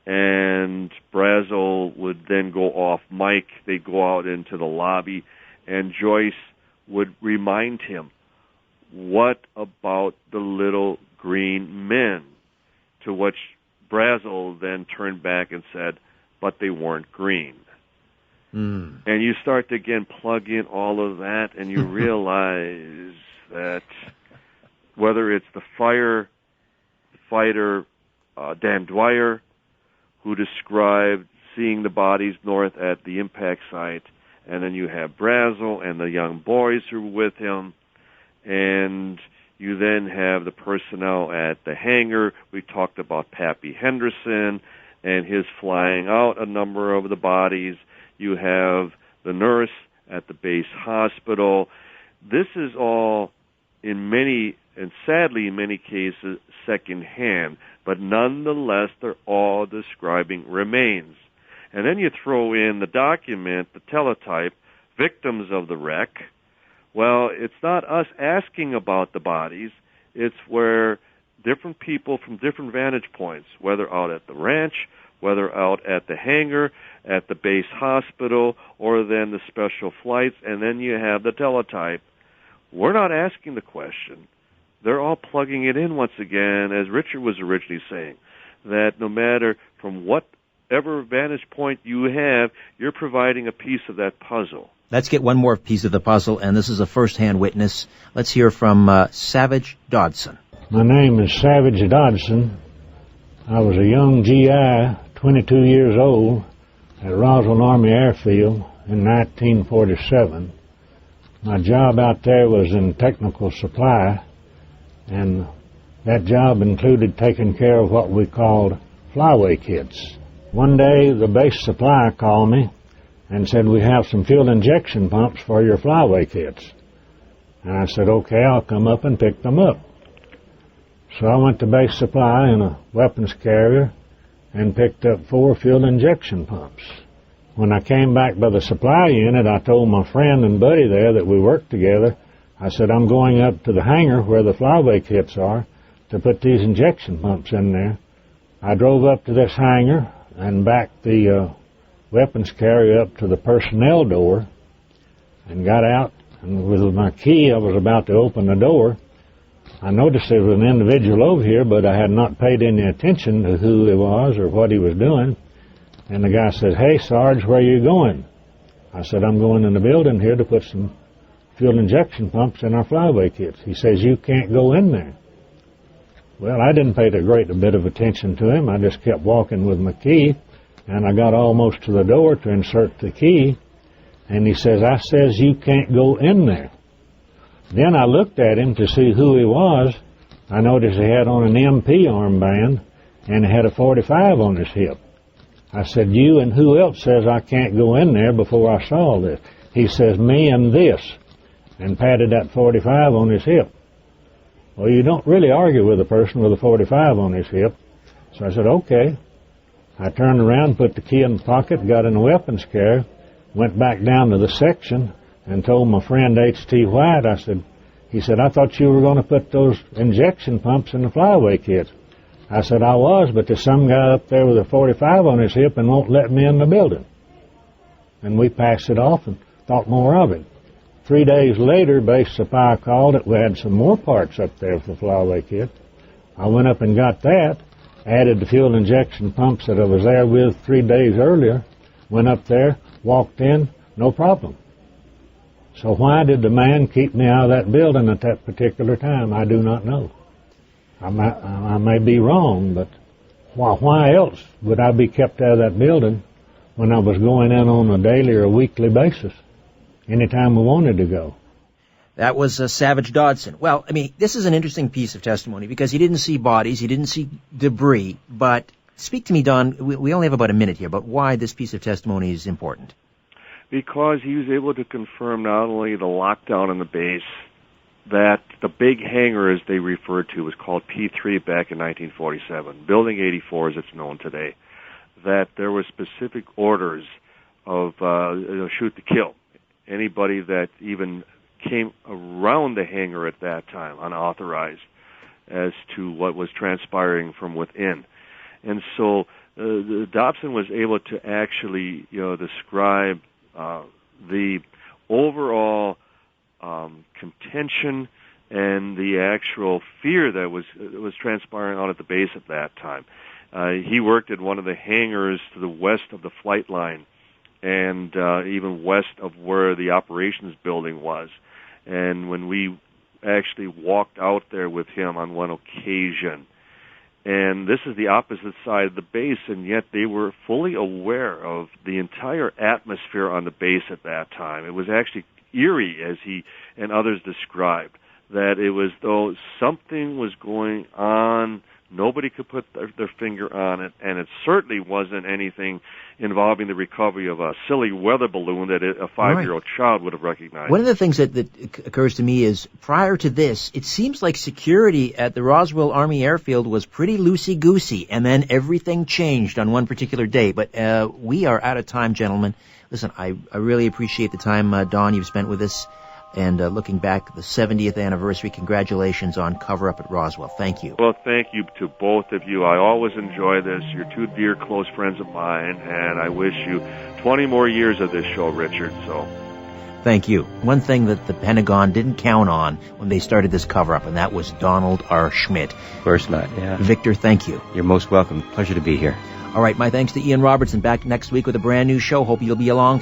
and Brazel would then go off mic, they'd go out into the lobby, and Joyce would remind him, what about the little green men? To which Brazel then turned back and said, but they weren't green. And you start to again plug in all of that, and you realize that whether it's the firefighter Dan Dwyer, who described seeing the bodies north at the impact site, and then you have Brazel and the young boys who were with him, and you then have the personnel at the hangar. We talked about Pappy Henderson and his flying out a number of the bodies. You have the nurse at the base hospital. This is all, in many, and sadly in many cases, secondhand, but nonetheless they're all describing remains. And then you throw in the document, the teletype, victims of the wreck. Well, it's not us asking about the bodies. It's where different people from different vantage points, whether out at the ranch, whether out at the hangar, at the base hospital, or then the special flights, and then you have the teletype. We're not asking the question. They're all plugging it in once again, as Richard was originally saying, that no matter from whatever vantage point you have, you're providing a piece of that puzzle. Let's get one more piece of the puzzle, and this is a first-hand witness. Let's hear from Savage Dodson. My name is Savage Dodson. I was a young GI, 22 years old, at Roswell Army Airfield in 1947. My job out there was in technical supply, and that job included taking care of what we called flyway kits. One day, the base supply called me and said, we have some fuel injection pumps for your flyway kits. And I said, okay, I'll come up and pick them up. So I went to base supply in a weapons carrier and picked up 4 fuel injection pumps. When I came back by the supply unit, I told my friend and buddy there that we worked together, I said, I'm going up to the hangar where the flyway kits are to put these injection pumps in there. I drove up to this hangar and backed the weapons carrier up to the personnel door and got out, and with my key I was about to open the door. I noticed there was an individual over here, but I had not paid any attention to who he was or what he was doing. And the guy said, hey, Sarge, where are you going? I said, I'm going in the building here to put some fuel injection pumps in our flyway kits. He says, you can't go in there. Well, I didn't pay a great bit of attention to him. I just kept walking with my key, and I got almost to the door to insert the key, and he says, I says you can't go in there. Then I looked at him to see who he was. I noticed he had on an MP armband, and he had a 45 on his hip. I said, you and who else says I can't go in there before I saw this? He says, me and this, and patted that 45 on his hip. Well, you don't really argue with a person with a 45 on his hip. So I said, okay. I turned around, put the key in the pocket, got in the weapons carrier, went back down to the section, and told my friend H.T. White, he said, I thought you were going to put those injection pumps in the flyaway kits. I said, I was, but there's some guy up there with a 45 on his hip and won't let me in the building. And we passed it off and thought more of it. 3 days later, base supply called that we had some more parts up there for the flyaway kit. I went up and got that, added the fuel injection pumps that I was there with 3 days earlier, went up there, walked in, no problem. So why did the man keep me out of that building at that particular time? I do not know. I may be wrong, but why else would I be kept out of that building when I was going in on a daily or a weekly basis, anytime we wanted to go? That was Savage Dodson. Well, I mean, this is an interesting piece of testimony because he didn't see bodies, he didn't see debris, but speak to me, Don, we only have about a minute here, but why this piece of testimony is important? Because he was able to confirm not only the lockdown in the base, that the big hangar, as they referred to, was called P3 back in 1947, Building 84 as it's known today, that there were specific orders of shoot to kill. Anybody that even came around the hangar at that time, unauthorized, as to what was transpiring from within. And so Dobson was able to actually, describe the overall contention and the actual fear that was transpiring out at the base at that time. He worked at one of the hangars to the west of the flight line and even west of where the operations building was. And when we actually walked out there with him on one occasion, and this is the opposite side of the base, and yet they were fully aware of the entire atmosphere on the base at that time. It was actually eerie, as he and others described, that it was though something was going on. Nobody could put their finger on it, and it certainly wasn't anything involving the recovery of a silly weather balloon that a 5-year-old child would have recognized. One of the things that occurs to me is, prior to this, it seems like security at the Roswell Army Airfield was pretty loosey-goosey, and then everything changed on one particular day. But we are out of time, gentlemen. Listen, I really appreciate the time, Don, you've spent with us. And looking back, the 70th anniversary, congratulations on Cover Up at Roswell. Thank you. Well, thank you to both of you. I always enjoy this. You're two dear, close friends of mine, and I wish you 20 more years of this show, Richard. So, thank you. One thing that the Pentagon didn't count on when they started this cover-up, and that was Donald R. Schmitt. Of course not, yeah. Victor, thank you. You're most welcome. Pleasure to be here. All right, my thanks to Ian Robertson. Back next week with a brand new show. Hope you'll be along.